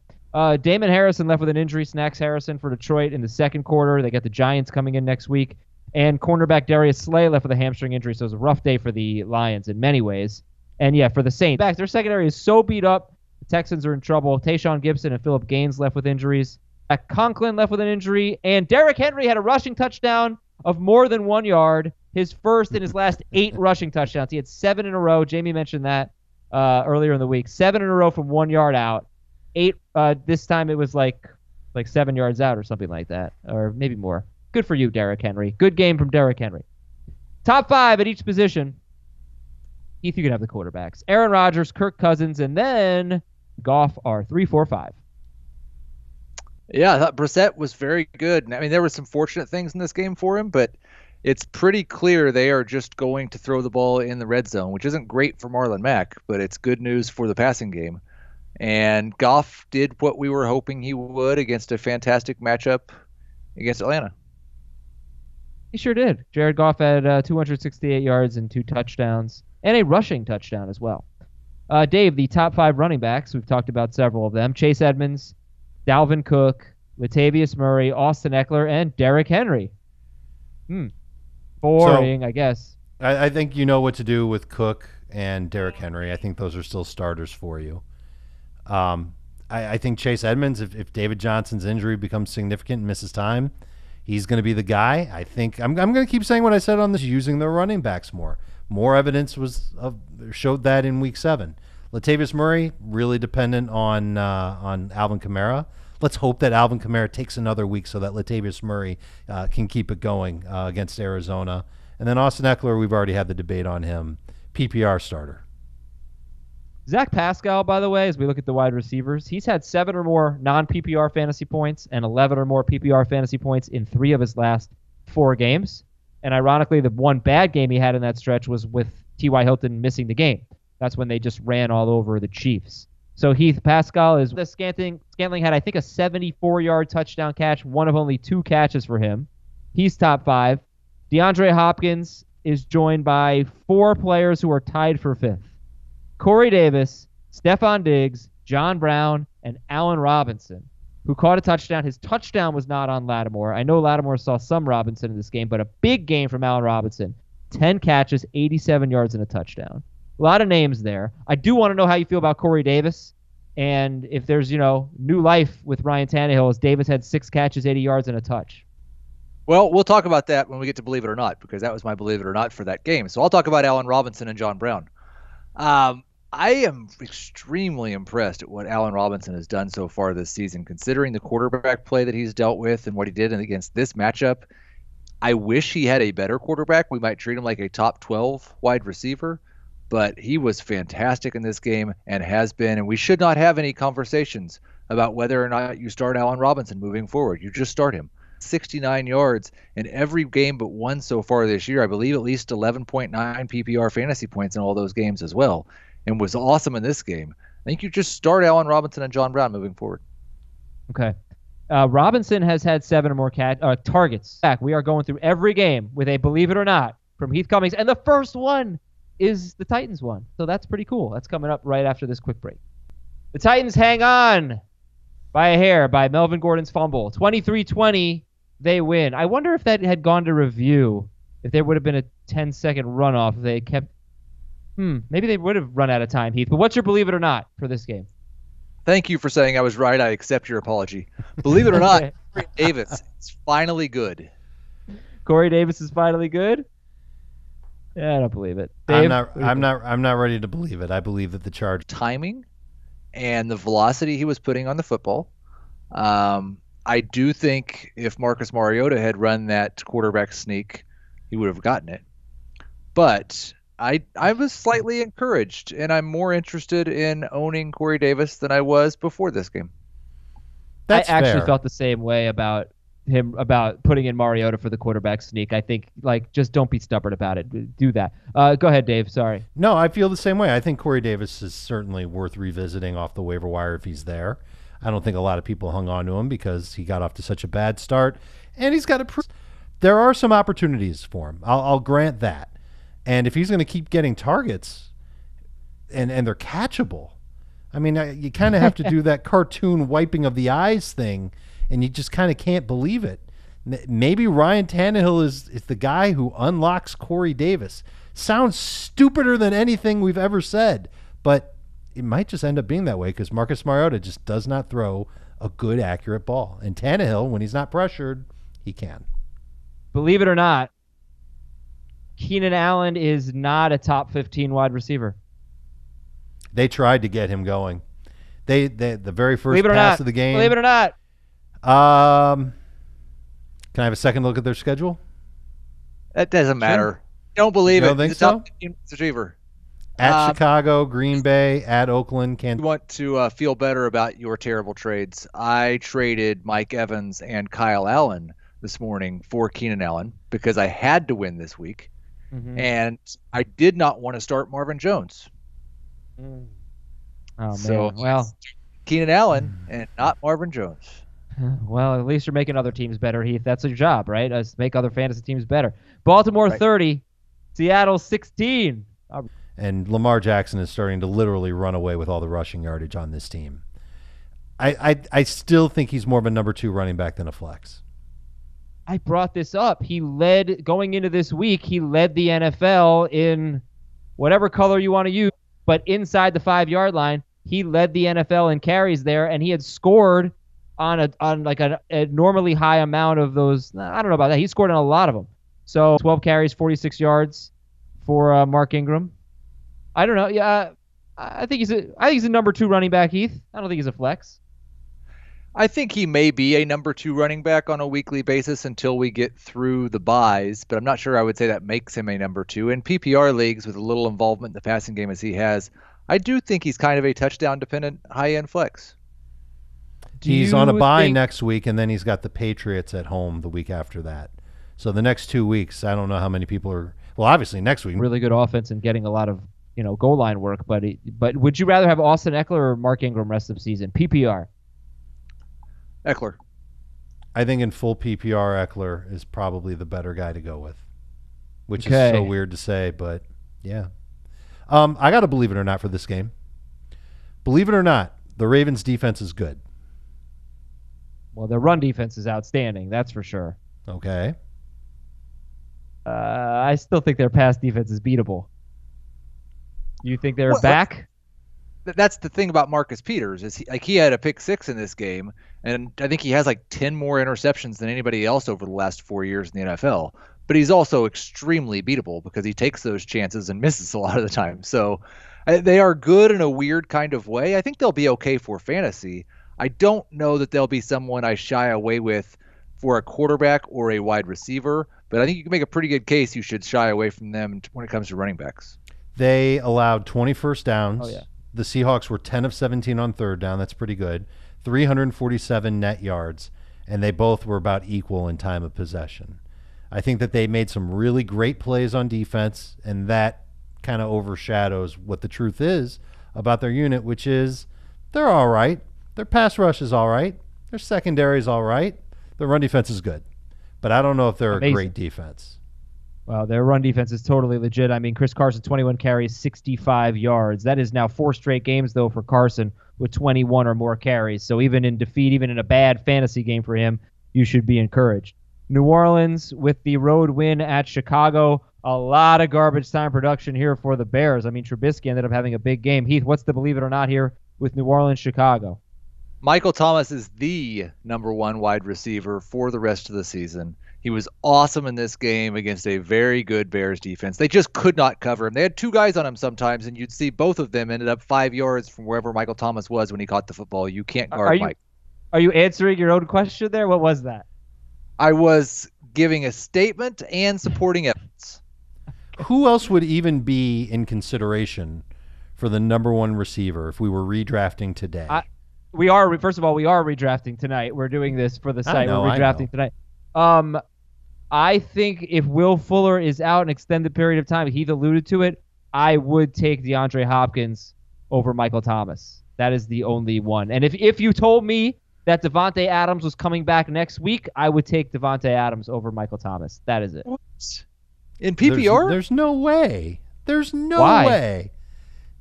Damon Harrison left with an injury. Snacks Harrison for Detroit in the second quarter. They got the Giants coming in next week. And cornerback Darius Slay left with a hamstring injury, so it was a rough day for the Lions in many ways. And, for the Saints. Back, their secondary is so beat up, the Texans are in trouble. Tayshaun Gibson and Phillip Gaines left with injuries. Conklin left with an injury. And Derrick Henry had a rushing touchdown of more than 1 yard, his first in his last 8 rushing touchdowns. He had 7 in a row. Jamie mentioned that earlier in the week. 7 in a row from 1 yard out. 8 this time it was like 7 yards out or something like that, or maybe more. Good for you, Derrick Henry. Good game from Derrick Henry. Top 5 at each position. Keith, you can have the quarterbacks. Aaron Rodgers, Kirk Cousins, and then Goff are 3, 4, 5. Yeah, I thought Brissett was very good. I mean, there were some fortunate things in this game for him, but it's pretty clear they are just going to throw the ball in the red zone, which isn't great for Marlon Mack, but it's good news for the passing game. And Goff did what we were hoping he would against a fantastic matchup against Atlanta. He sure did. Jared Goff had 268 yards and 2 touchdowns, and a rushing touchdown as well. Dave, the top 5 running backs, we've talked about several of them. Chase Edmonds, Dalvin Cook, Latavius Murray, Austin Eckler, and Derrick Henry. Boring, so, I guess. I think you know what to do with Cook and Derrick Henry. I think those are still starters for you. I think Chase Edmonds, if David Johnson's injury becomes significant and misses time, he's going to be the guy. I think I'm going to keep saying what I said on this, using the running backs more. More evidence showed that in Week 7. Latavius Murray, really dependent on Alvin Kamara. Let's hope that Alvin Kamara takes another week so that Latavius Murray can keep it going against Arizona. And then Austin Eckler, we've already had the debate on him. PPR starter. Zach Pascal, by the way, as we look at the wide receivers, he's had 7 or more non-PPR fantasy points and 11 or more PPR fantasy points in 3 of his last 4 games. And ironically, the one bad game he had in that stretch was with T.Y. Hilton missing the game. That's when they just ran all over the Chiefs. So Heath Pascal is the Scantling had, I think, a 74-yard touchdown catch, one of only 2 catches for him. He's top 5. DeAndre Hopkins is joined by 4 players who are tied for 5th. Corey Davis, Stephon Diggs, John Brown, and Allen Robinson, who caught a touchdown. His touchdown was not on Lattimore. I know Lattimore saw some Robinson in this game, but a big game from Allen Robinson. 10 catches, 87 yards, and a touchdown. A lot of names there. I do want to know how you feel about Corey Davis, and if there's, new life with Ryan Tannehill, as Davis had 6 catches, 80 yards, and a touch. Well, we'll talk about that when we get to Believe It or Not, because that was my Believe It or Not for that game. So I'll talk about Allen Robinson and John Brown. I am extremely impressed at what Allen Robinson has done so far this season, considering the quarterback play that he's dealt with and what he did against this matchup. I wish he had a better quarterback. We might treat him like a top 12 wide receiver, but he was fantastic in this game and has been. And we should not have any conversations about whether or not you start Allen Robinson moving forward. You just start him. 69 yards in every game but one so far this year. I believe at least 11.9 PPR fantasy points in all those games as well, and was awesome in this game. I think you just start Allen Robinson and John Brown moving forward. Okay. Robinson has had 7 or more targets. We are going through every game with a believe it or not from Heath Cummings, and the first one is the Titans one. So that's pretty cool. That's coming up right after this quick break. The Titans hang on by a hair by Melvin Gordon's fumble. 23-20, they win. I wonder if that had gone to review, if there would have been a 10-second runoff if they kept... maybe they would have run out of time, Heath. But what's your believe it or not for this game? Thank you for saying I was right. I accept your apology. Believe it or not, Corey Davis is finally good. Corey Davis is finally good? Yeah, I don't believe it. Dave? I'm not ready to believe it. I believe that the charge timing and the velocity he was putting on the football. I do think if Marcus Mariota had run that quarterback sneak, he would have gotten it. But I was slightly encouraged, and I'm more interested in owning Corey Davis than I was before this game. That's I actually fair. felt the same way about putting in Mariota for the quarterback sneak. I think, just don't be stubborn about it. Do that. Go ahead, Dave. Sorry. No, I feel the same way. I think Corey Davis is certainly worth revisiting off the waiver wire if he's there. I don't think a lot of people hung on to him because he got off to such a bad start, and he's got a. There are some opportunities for him. I'll grant that. And if he's going to keep getting targets, and they're catchable, I mean, you kind of have to do that cartoon wiping of the eyes thing, and you just kind of can't believe it. Maybe Ryan Tannehill is the guy who unlocks Corey Davis. Sounds stupider than anything we've ever said, but it might just end up being that way because Marcus Mariota just does not throw a good, accurate ball. And Tannehill, when he's not pressured, he can. Believe it or not, Keenan Allen is not a top 15 wide receiver. They tried to get him going. They the very first Believe it or pass not. of the game. Believe it or not. Can I have a second look at their schedule? That doesn't matter. Don't believe You it. don't think He's a so? top 15 receiver. At Chicago, Green Bay, at Oakland, You want to feel better about your terrible trades. I traded Mike Evans and Kyle Allen this morning for Keenan Allen because I had to win this week. Mm-hmm. And I did not want to start Marvin Jones. Oh, man. So Well, Keenan Allen and not Marvin Jones. well, at least you're making other teams better, Heath. That's your job, right? Make other fantasy teams better. Baltimore 30, Seattle 16. And Lamar Jackson is starting to literally run away with all the rushing yardage on this team. I still think he's more of a number 2 running back than a flex. I brought this up. Going into this week, he led the NFL in whatever color you want to use, but inside the 5-yard line, he led the NFL in carries there, and he had scored on a normally high amount of those. I don't know about that. He scored on a lot of them. So 12 carries, 46 yards for Mark Ingram. I don't know. Yeah, I think he's a number 2 running back, Heath. I don't think he's a flex. I think he may be a number 2 running back on a weekly basis until we get through the buys, but I'm not sure I would say that makes him a number 2. In PPR leagues with a little involvement in the passing game as he has, I do think he's kind of a touchdown-dependent high-end flex. He's on a bye next week, and then he's got the Patriots at home the week after that. So the next 2 weeks, I don't know how many people are – well, obviously next week. Really good offense and getting a lot of goal line work, but would you rather have Austin Eckler or Mark Ingram rest of the season? PPR. Eckler. I think in full PPR, Eckler is probably the better guy to go with, which Okay. is so weird to say, but yeah. I got to believe it or not for this game. Believe it or not, the Ravens' defense is good. Well, their run defense is outstanding, that's for sure. Okay. I still think their pass defense is beatable. You think they're back? That's the thing about Marcus Peters is he had a pick 6 in this game, and I think he has 10 more interceptions than anybody else over the last 4 years in the NFL. But he's also extremely beatable because he takes those chances and misses a lot of the time. So They are good in a weird kind of way. I think they'll be okay for fantasy. I don't know that they'll be someone I shy away with for a quarterback or a wide receiver, but I think you can make a pretty good case you should shy away from them when it comes to running backs. They allowed 20 first downs. Oh, yeah. The Seahawks were 10 of 17 on third down. That's pretty good. 347 net yards, and they both were about equal in time of possession. I think that they made some really great plays on defense, and that kind of overshadows what the truth is about their unit, which is they're all right. Their pass rush is all right. Their secondary is all right. Their run defense is good. But I don't know if they're Amazing. a great defense. Well, their run defense is totally legit. I mean, Chris Carson, 21 carries, 65 yards. That is now 4 straight games, though, for Carson with 21 or more carries. So even in defeat, even in a bad fantasy game for him, you should be encouraged. New Orleans with the road win at Chicago. A lot of garbage time production here for the Bears. I mean, Trubisky ended up having a big game. Heath, what's the believe it or not here with New Orleans, Chicago? Michael Thomas is the number 1 wide receiver for the rest of the season. He was awesome in this game against a very good Bears defense. They just could not cover him. They had 2 guys on him sometimes, and you'd see both of them ended up 5 yards from wherever Michael Thomas was when he caught the football. You can't guard Mike. Are you answering your own question there? What was that? I was giving a statement and supporting evidence. Who else would even be in consideration for the number 1 receiver if we were redrafting today? We are. First of all, we are redrafting tonight. We're doing this for the site. We're redrafting tonight. I think if Will Fuller is out an extended period of time, Heath alluded to it, I would take DeAndre Hopkins over Michael Thomas. That is the only one. And if you told me that Devontae Adams was coming back next week, I would take Devontae Adams over Michael Thomas. That is it. What? In PPR? There's no way. There's no Why? way.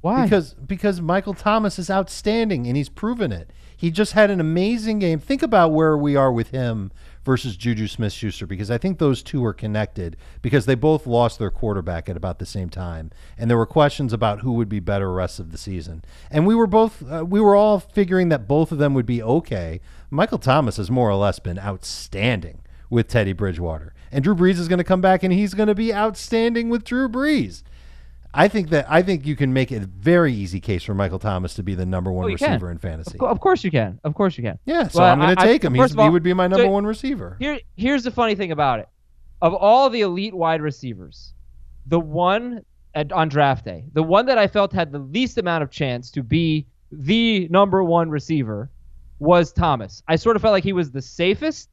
Why? Because Michael Thomas is outstanding, and he's proven it. He just had an amazing game. Think about where we are with him versus Juju Smith-Schuster, because I think those two are connected because they both lost their quarterback at about the same time, and there were questions about who would be better rest of the season. And we were all figuring that both of them would be okay. Michael Thomas has more or less been outstanding with Teddy Bridgewater, and Drew Brees is going to come back, and he's going to be outstanding with Drew Brees. I think you can make a very easy case for Michael Thomas to be the number 1 receiver in fantasy. Of course you can. Of course you can. Yeah, so I'm going to take him. He would be my number 1 receiver. Here's the funny thing about it. Of all the elite wide receivers, the one on draft day, the one that I felt had the least amount of chance to be the number 1 receiver was Thomas. I sort of felt like he was the safest,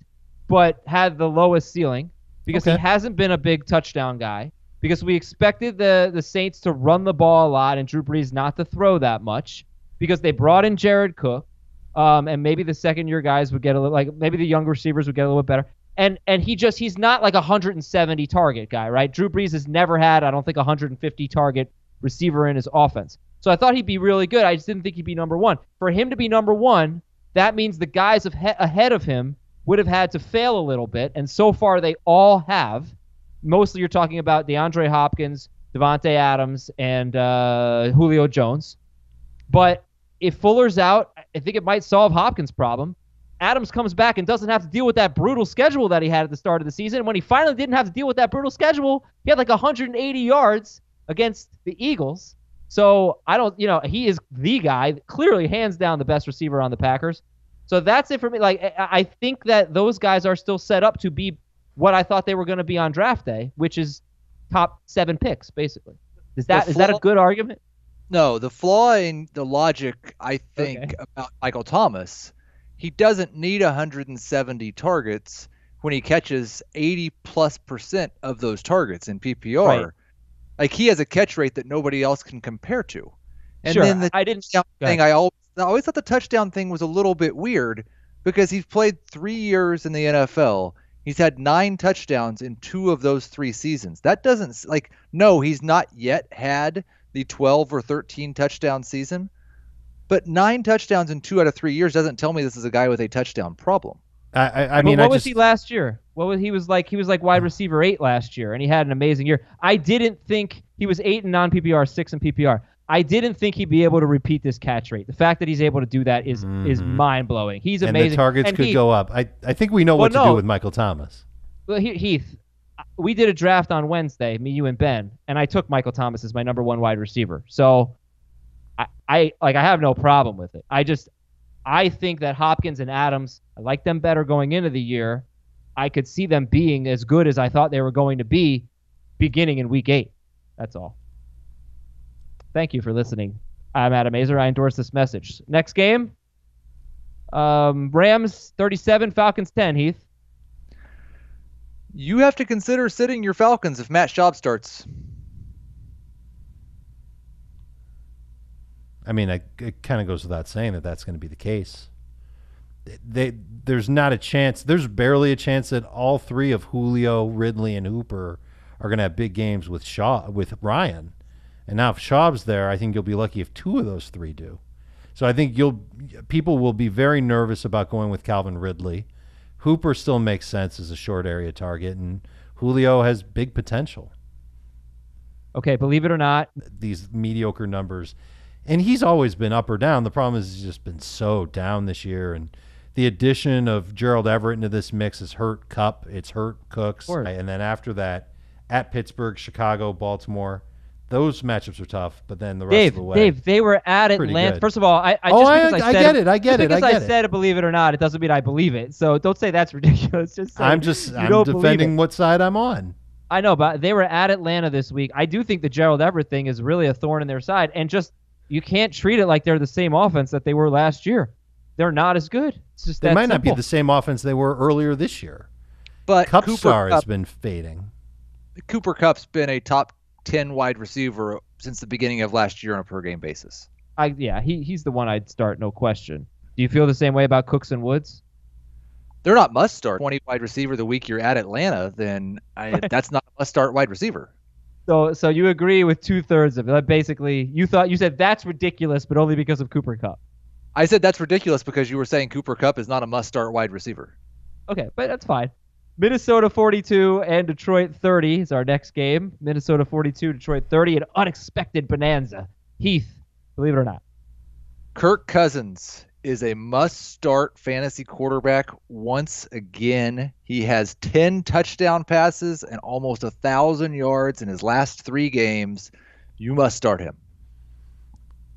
but had the lowest ceiling because he hasn't been a big touchdown guy. Because we expected the Saints to run the ball a lot and Drew Brees not to throw that much because they brought in Jared Cook, and maybe the second-year guys would get a little, like maybe the younger receivers would get a little bit better. And he's not like a 170 target guy, right? Drew Brees has never had, I don't think, 150 target receiver in his offense. So I thought he'd be really good. I just didn't think he'd be number 1. For him to be number 1, that means the guys ahead of him would have had to fail a little bit, and so far they all have. Mostly you're talking about DeAndre Hopkins, Devontae Adams, and Julio Jones. But if Fuller's out, I think it might solve Hopkins' problem. Adams comes back and doesn't have to deal with that brutal schedule that he had at the start of the season. When he finally didn't have to deal with that brutal schedule, he had like 180 yards against the Eagles. So he is the guy, clearly hands down the best receiver on the Packers. So that's it for me. Like, I think that those guys are still set up to be what I thought they were going to be on draft day, which is top 7 picks, basically. Is that a good argument? No, the flaw in the logic, I think, about Michael Thomas, he doesn't need 170 targets when he catches 80+% of those targets in PPR. Right. Like, he has a catch rate that nobody else can compare to. And sure, then the touchdown thing, I always thought the touchdown thing was a little bit weird because he's played 3 years in the NFL. He's had 9 touchdowns in 2 of those 3 seasons. That doesn't no, he's not yet had the 12 or 13 touchdown season, but 9 touchdowns in 2 out of 3 years doesn't tell me this is a guy with a touchdown problem. I mean, what was he last year? He was like wide receiver 8 last year, and he had an amazing year. I didn't think he was 8 in non-PPR, 6 in PPR. I didn't think he'd be able to repeat this catch rate. The fact that he's able to do that is mind-blowing. He's amazing. And the targets could go up. I think we know what to do with Michael Thomas. Well, Heath, we did a draft on Wednesday, me, you, and Ben, and I took Michael Thomas as my number 1 wide receiver. So I have no problem with it. I think that Hopkins and Adams, I like them better going into the year. I could see them being as good as I thought they were going to be beginning in week 8. That's all. Thank you for listening. I'm Adam Azer. I endorse this message. Next game, Rams 37, Falcons 10, Heath. You have to consider sitting your Falcons if Matt Schaub starts. I mean, it kind of goes without saying that that's going to be the case. There's not a chance. There's barely a chance that all three of Julio, Ridley, and Hooper are going to have big games with Ryan. And now if Schaub's there, I think you'll be lucky if 2 of those 3 do. So I think people will be very nervous about going with Calvin Ridley. Hooper still makes sense as a short area target, and Julio has big potential. Okay, believe it or not, these mediocre numbers. And he's always been up or down. The problem is he's just been so down this year. And the addition of Gerald Everett into this mix has hurt Kupp. It's hurt Cooks. And then after that, at Pittsburgh, Chicago, Baltimore, those matchups are tough. But then the rest of the way, Dave, they were at Atlanta. First of all, I get it. I said it, believe it or not, it doesn't mean I believe it. So don't say that's ridiculous. I'm defending what side I'm on. I know, but they were at Atlanta this week. I do think the Gerald Everett thing is really a thorn in their side. And just, you can't treat it like they're the same offense that they were last year. They're not as good. It's just they might not be the same offense they were earlier this year. But Kupp has been fading. Cooper Kupp's been a top 10 wide receiver since the beginning of last year on a per game basis. He's the one I'd start, no question. Do you feel the same way about Cooks and Woods? They're not must start. 20 wide receiver the week you're at Atlanta, then that's not a must start wide receiver. So you agree with 2/3 of it. Basically, you said that's ridiculous, but only because of Cooper Kupp. I said that's ridiculous because you were saying Cooper Kupp is not a must-start wide receiver. Okay, but that's fine. Minnesota 42 and Detroit 30 is our next game. Minnesota 42, Detroit 30, an unexpected bonanza. Heath, believe it or not. Kirk Cousins is a must-start fantasy quarterback once again. He has 10 touchdown passes and almost 1,000 yards in his last 3 games. You must start him.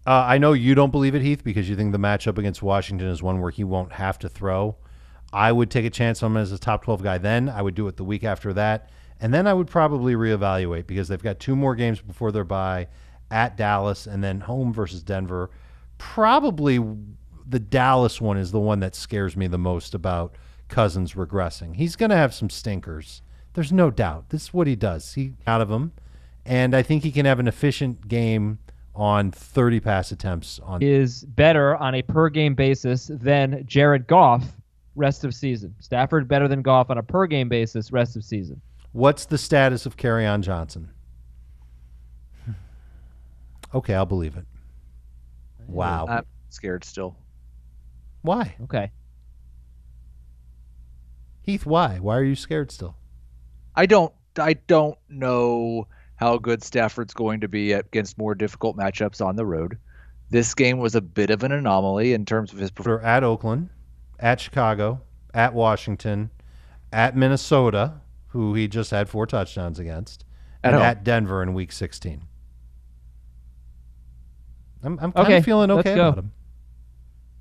I know you don't believe it, Heath, because you think the matchup against Washington is one where he won't have to throw. I would take a chance on him as a top 12 guy then. I would do it the week after that. And then I would probably reevaluate because they've got 2 more games before their bye at Dallas and then home versus Denver. Probably the Dallas one is the one that scares me the most about Cousins regressing. He's going to have some stinkers. There's no doubt. This is what he does. He out of them. And I think he can have an efficient game on 30 pass attempts. Is better on a per-game basis than Jared Goff rest of season. Stafford better than Goff on a per-game basis rest of season. What's the status of Kerryon Johnson? Okay, I'll believe it. Wow. I'm scared still. Why? Okay. Heath, why? Why are you scared still? I don't know how good Stafford's going to be against more difficult matchups on the road. This game was a bit of an anomaly in terms of his performance. At Oakland, at Chicago, at Washington, at Minnesota, who he just had 4 touchdowns against, and at Denver in Week 16. I'm kind of feeling okay about him.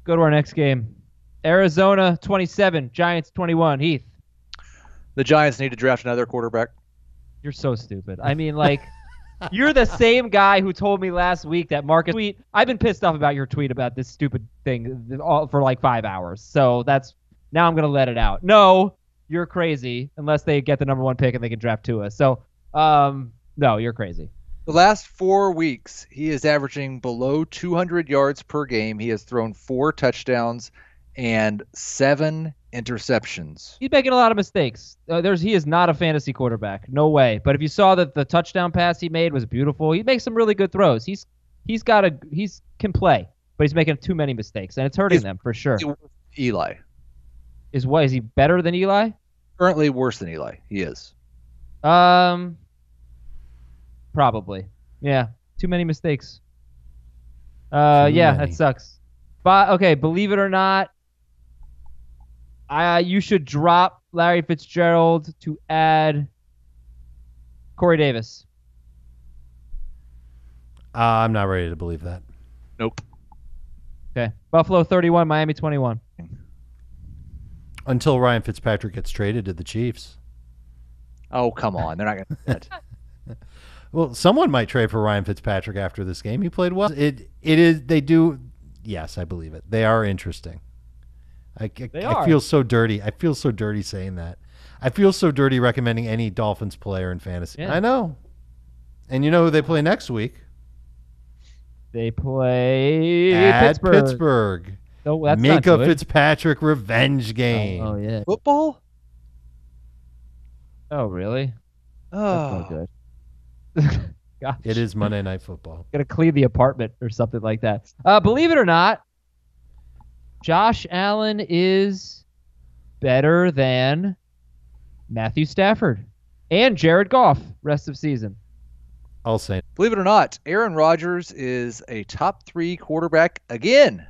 Go to our next game. Arizona 27, Giants 21. Heath. The Giants need to draft another quarterback. You're so stupid. I mean, like, you're the same guy who told me last week that Marcus tweet. I've been pissed off about your tweet about this stupid thing for like 5 hours. So now I'm going to let it out. No, you're crazy unless they get the number 1 pick and they can draft Tua. So, no, you're crazy. The last 4 weeks, he is averaging below 200 yards per game. He has thrown 4 touchdowns and 7 interceptions. He's making a lot of mistakes. He is not a fantasy quarterback. No way. But if you saw that the touchdown pass he made was beautiful, he makes some really good throws. He can play, but he's making too many mistakes, and it's hurting them for sure. Eli. Is he better than Eli? Currently worse than Eli. He is. Probably. Yeah. Too many mistakes. That sucks. But okay, believe it or not, you should drop Larry Fitzgerald to add Corey Davis. I'm not ready to believe that. Nope. Okay. Buffalo 31, Miami 21. Until Ryan Fitzpatrick gets traded to the Chiefs. Oh, come on. They're not going to do that. Well, someone might trade for Ryan Fitzpatrick after this game. He played well. It is. They do. Yes, I believe it. They are interesting. I feel so dirty. I feel so dirty saying that. I feel so dirty recommending any Dolphins player in fantasy. Yeah. I know. And you know who they play next week? They play At Pittsburgh. No, that's Make not a good. Fitzpatrick revenge game. Oh, yeah. Football? Oh, really? That's Oh. not good. Gosh. It is Monday Night Football. Gotta clean the apartment or something like that. Believe it or not, Josh Allen is better than Matthew Stafford and Jared Goff rest of season. I'll say. Believe it or not, Aaron Rodgers is a top 3 quarterback again.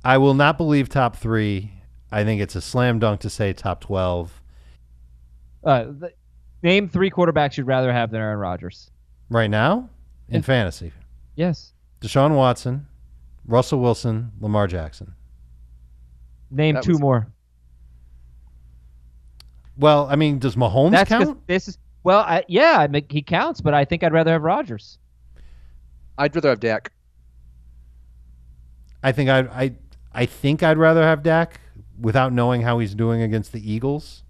I will not believe top 3. I think it's a slam dunk to say top 12. Name 3 quarterbacks you'd rather have than Aaron Rodgers. Right now? In Yeah. fantasy. Yes. Deshaun Watson, Russell Wilson, Lamar Jackson. Name That 2 was- more. Well, I mean, does Mahomes That's 'cause count? this is I mean, he counts, but I think I'd rather have Rodgers. I'd rather have Dak. I think I'd rather have Dak without knowing how he's doing against the Eagles.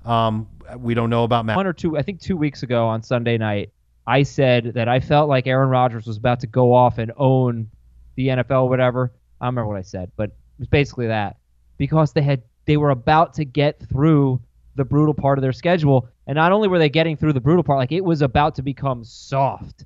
We don't know about Matt. 1 or 2, I think 2 weeks ago on Sunday night, I said that I felt like Aaron Rodgers was about to go off and own the NFL or whatever. I don't remember what I said, but it was basically that. Because they were about to get through the brutal part of their schedule, and not only were they getting through the brutal part, like it was about to become soft.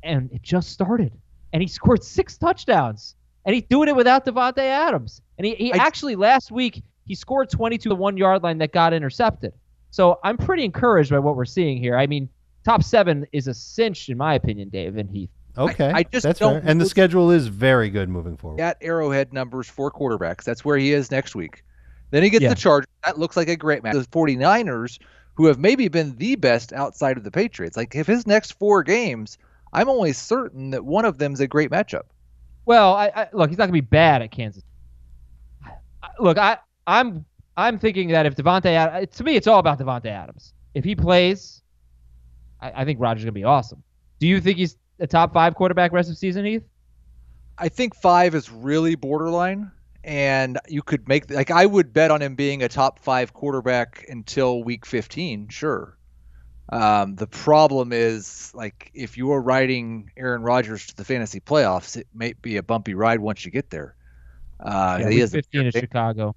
And it just started. And he scored 6 touchdowns. And he's doing it without Devontae Adams. And he actually last week he scored 22 to the 1 yard line that got intercepted. So I'm pretty encouraged by what we're seeing here. I mean, top 7 is a cinch in my opinion, Dave and Heath. Okay, I just that's don't fair. And the know- schedule is very good moving forward. At Arrowhead numbers for quarterbacks. That's where he is next week. Then he gets Yeah. the Chargers. That looks like a great match. The 49ers, who have maybe been the best outside of the Patriots. Like, if his next 4 games, I'm only certain that one of them is a great matchup. Well, I look, he's not gonna be bad at Kansas. I'm thinking that if to me, it's all about Devontae Adams. If he plays, I think Rodgers is gonna be awesome. Do you think he's a top 5 quarterback rest of season, Heath? I think 5 is really borderline, and you could make I would bet on him being a top 5 quarterback until week 15. Sure. The problem is, like, if you are riding Aaron Rodgers to the fantasy playoffs, it may be a bumpy ride once you get there. He week has 15 is Chicago.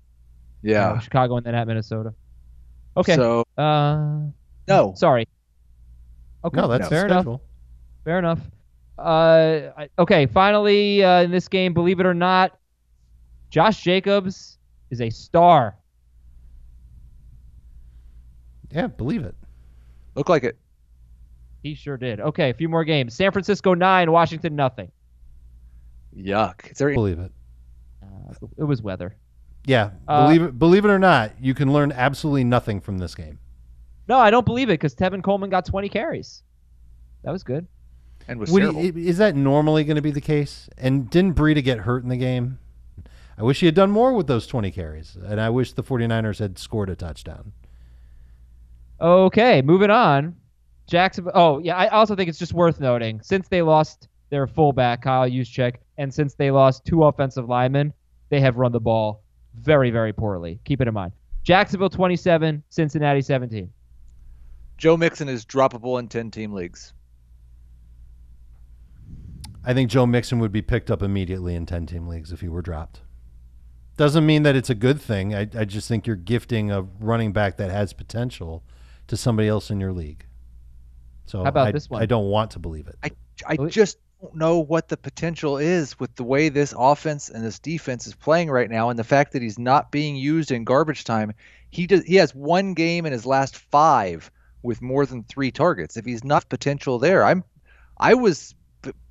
Yeah. Chicago and then at Minnesota. Okay. So no. Sorry. Okay. No, that's the fair enough. schedule. Fair enough. Okay. Finally, in this game, believe it or not, Josh Jacobs is a star. Yeah, believe it. Look like it. He sure did. Okay, a few more games. San Francisco 9, Washington nothing. Yuck. Is there Believe it. It was weather. Yeah, believe it or not, you can learn absolutely nothing from this game. No, I don't believe it because Tevin Coleman got 20 carries. That was good. and was terrible. Is that normally going to be the case? And didn't Breida get hurt in the game? I wish he had done more with those 20 carries, and I wish the 49ers had scored a touchdown. Okay, moving on. Jacksonville. Oh, yeah, I also think it's just worth noting, since they lost their fullback, Kyle Juszczyk, and since they lost 2 offensive linemen, they have run the ball very, very poorly. Keep it in mind. Jacksonville 27, Cincinnati 17. Joe Mixon is droppable in 10-team leagues. I think Joe Mixon would be picked up immediately in 10-team leagues if he were dropped. Doesn't mean that it's a good thing. I just think you're gifting a running back that has potential to somebody else in your league. So How about this one? I don't want to believe it. I just don't know what the potential is with the way this offense and this defense is playing right now, and the fact that he's not being used in garbage time. He has one game in his last 5 with more than 3 targets. If he's not potential there, I was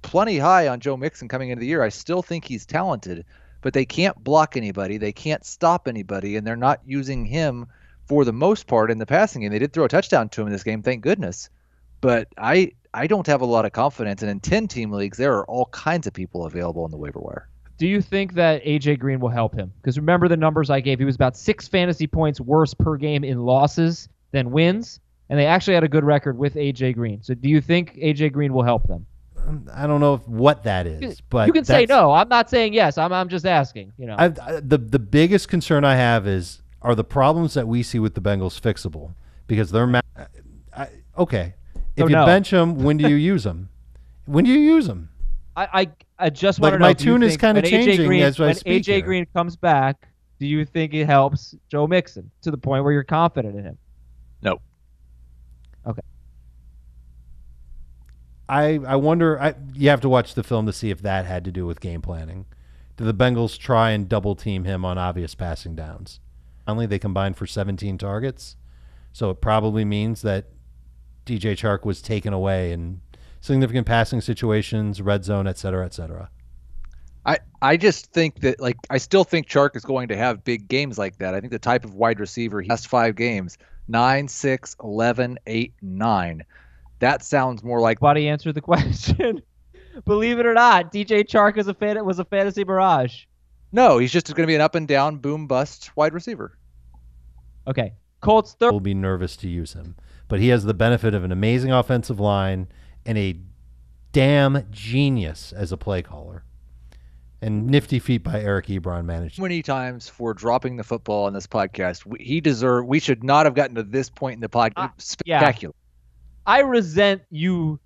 plenty high on Joe Mixon coming into the year. I still think he's talented, but they can't block anybody. They can't stop anybody, and they're not using him for the most part in the passing game. They did throw a touchdown to him in this game, thank goodness. But I I don't have a lot of confidence. And in 10-team leagues, there are all kinds of people available on the waiver wire. Do you think that A.J. Green will help him? Because remember the numbers I gave. He was about 6 fantasy points worse per game in losses than wins, and they actually had a good record with A.J. Green. So do you think A.J. Green will help them? I don't know what that is, but you can say no. I'm not saying yes. I'm just asking. The biggest concern I have are the problems that we see with the Bengals fixable? Because they're okay. If you bench them, when do you use them? When do you use them? I just want to know. My tune is kind of changing as I speak. When A.J. Green comes back, do you think it helps Joe Mixon to the point where you're confident in him? No. Okay. I wonder. You have to watch the film to see if that had to do with game planning. Do the Bengals try and double team him on obvious passing downs? Finally, they combined for 17 targets, so it probably means that DJ Chark was taken away in significant passing situations, red zone, et cetera, et cetera. I just think that, I still think Chark is going to have big games like that. I think the type of wide receiver, he has 5 games, 9, 6, 11, 8, 9. That sounds more like... Buddy answered the question. Believe it or not, DJ Chark was a fantasy mirage. No, he's just going to be an up and down, boom, bust wide receiver. Okay. Colts will be nervous to use him, but he has the benefit of an amazing offensive line and a damn genius as a play caller. And nifty feet by Eric Ebron managed. Many times for dropping the football on this podcast. We should not have gotten to this point in the podcast. Spectacular. Yeah. I resent you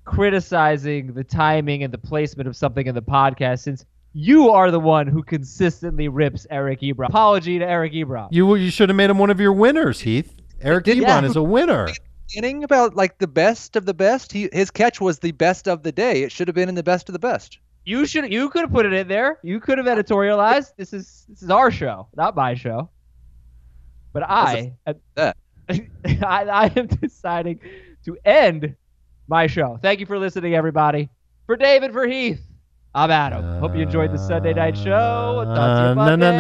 criticizing the timing and the placement of something in the podcast, since you are the one who consistently rips Eric Ebron. Apology to Eric Ebron. You should have made him one of your winners, Heath. Eric Ebron is a winner. Beginning about the best of the best. His catch was the best of the day. It should have been in the best of the best. You could have put it in there. You could have editorialized. This is our show, not my show. But I am deciding to end my show. Thank you for listening, everybody. For David, for Heath, I'm Adam. Hope you enjoyed the Sunday night show. Talk to you Monday.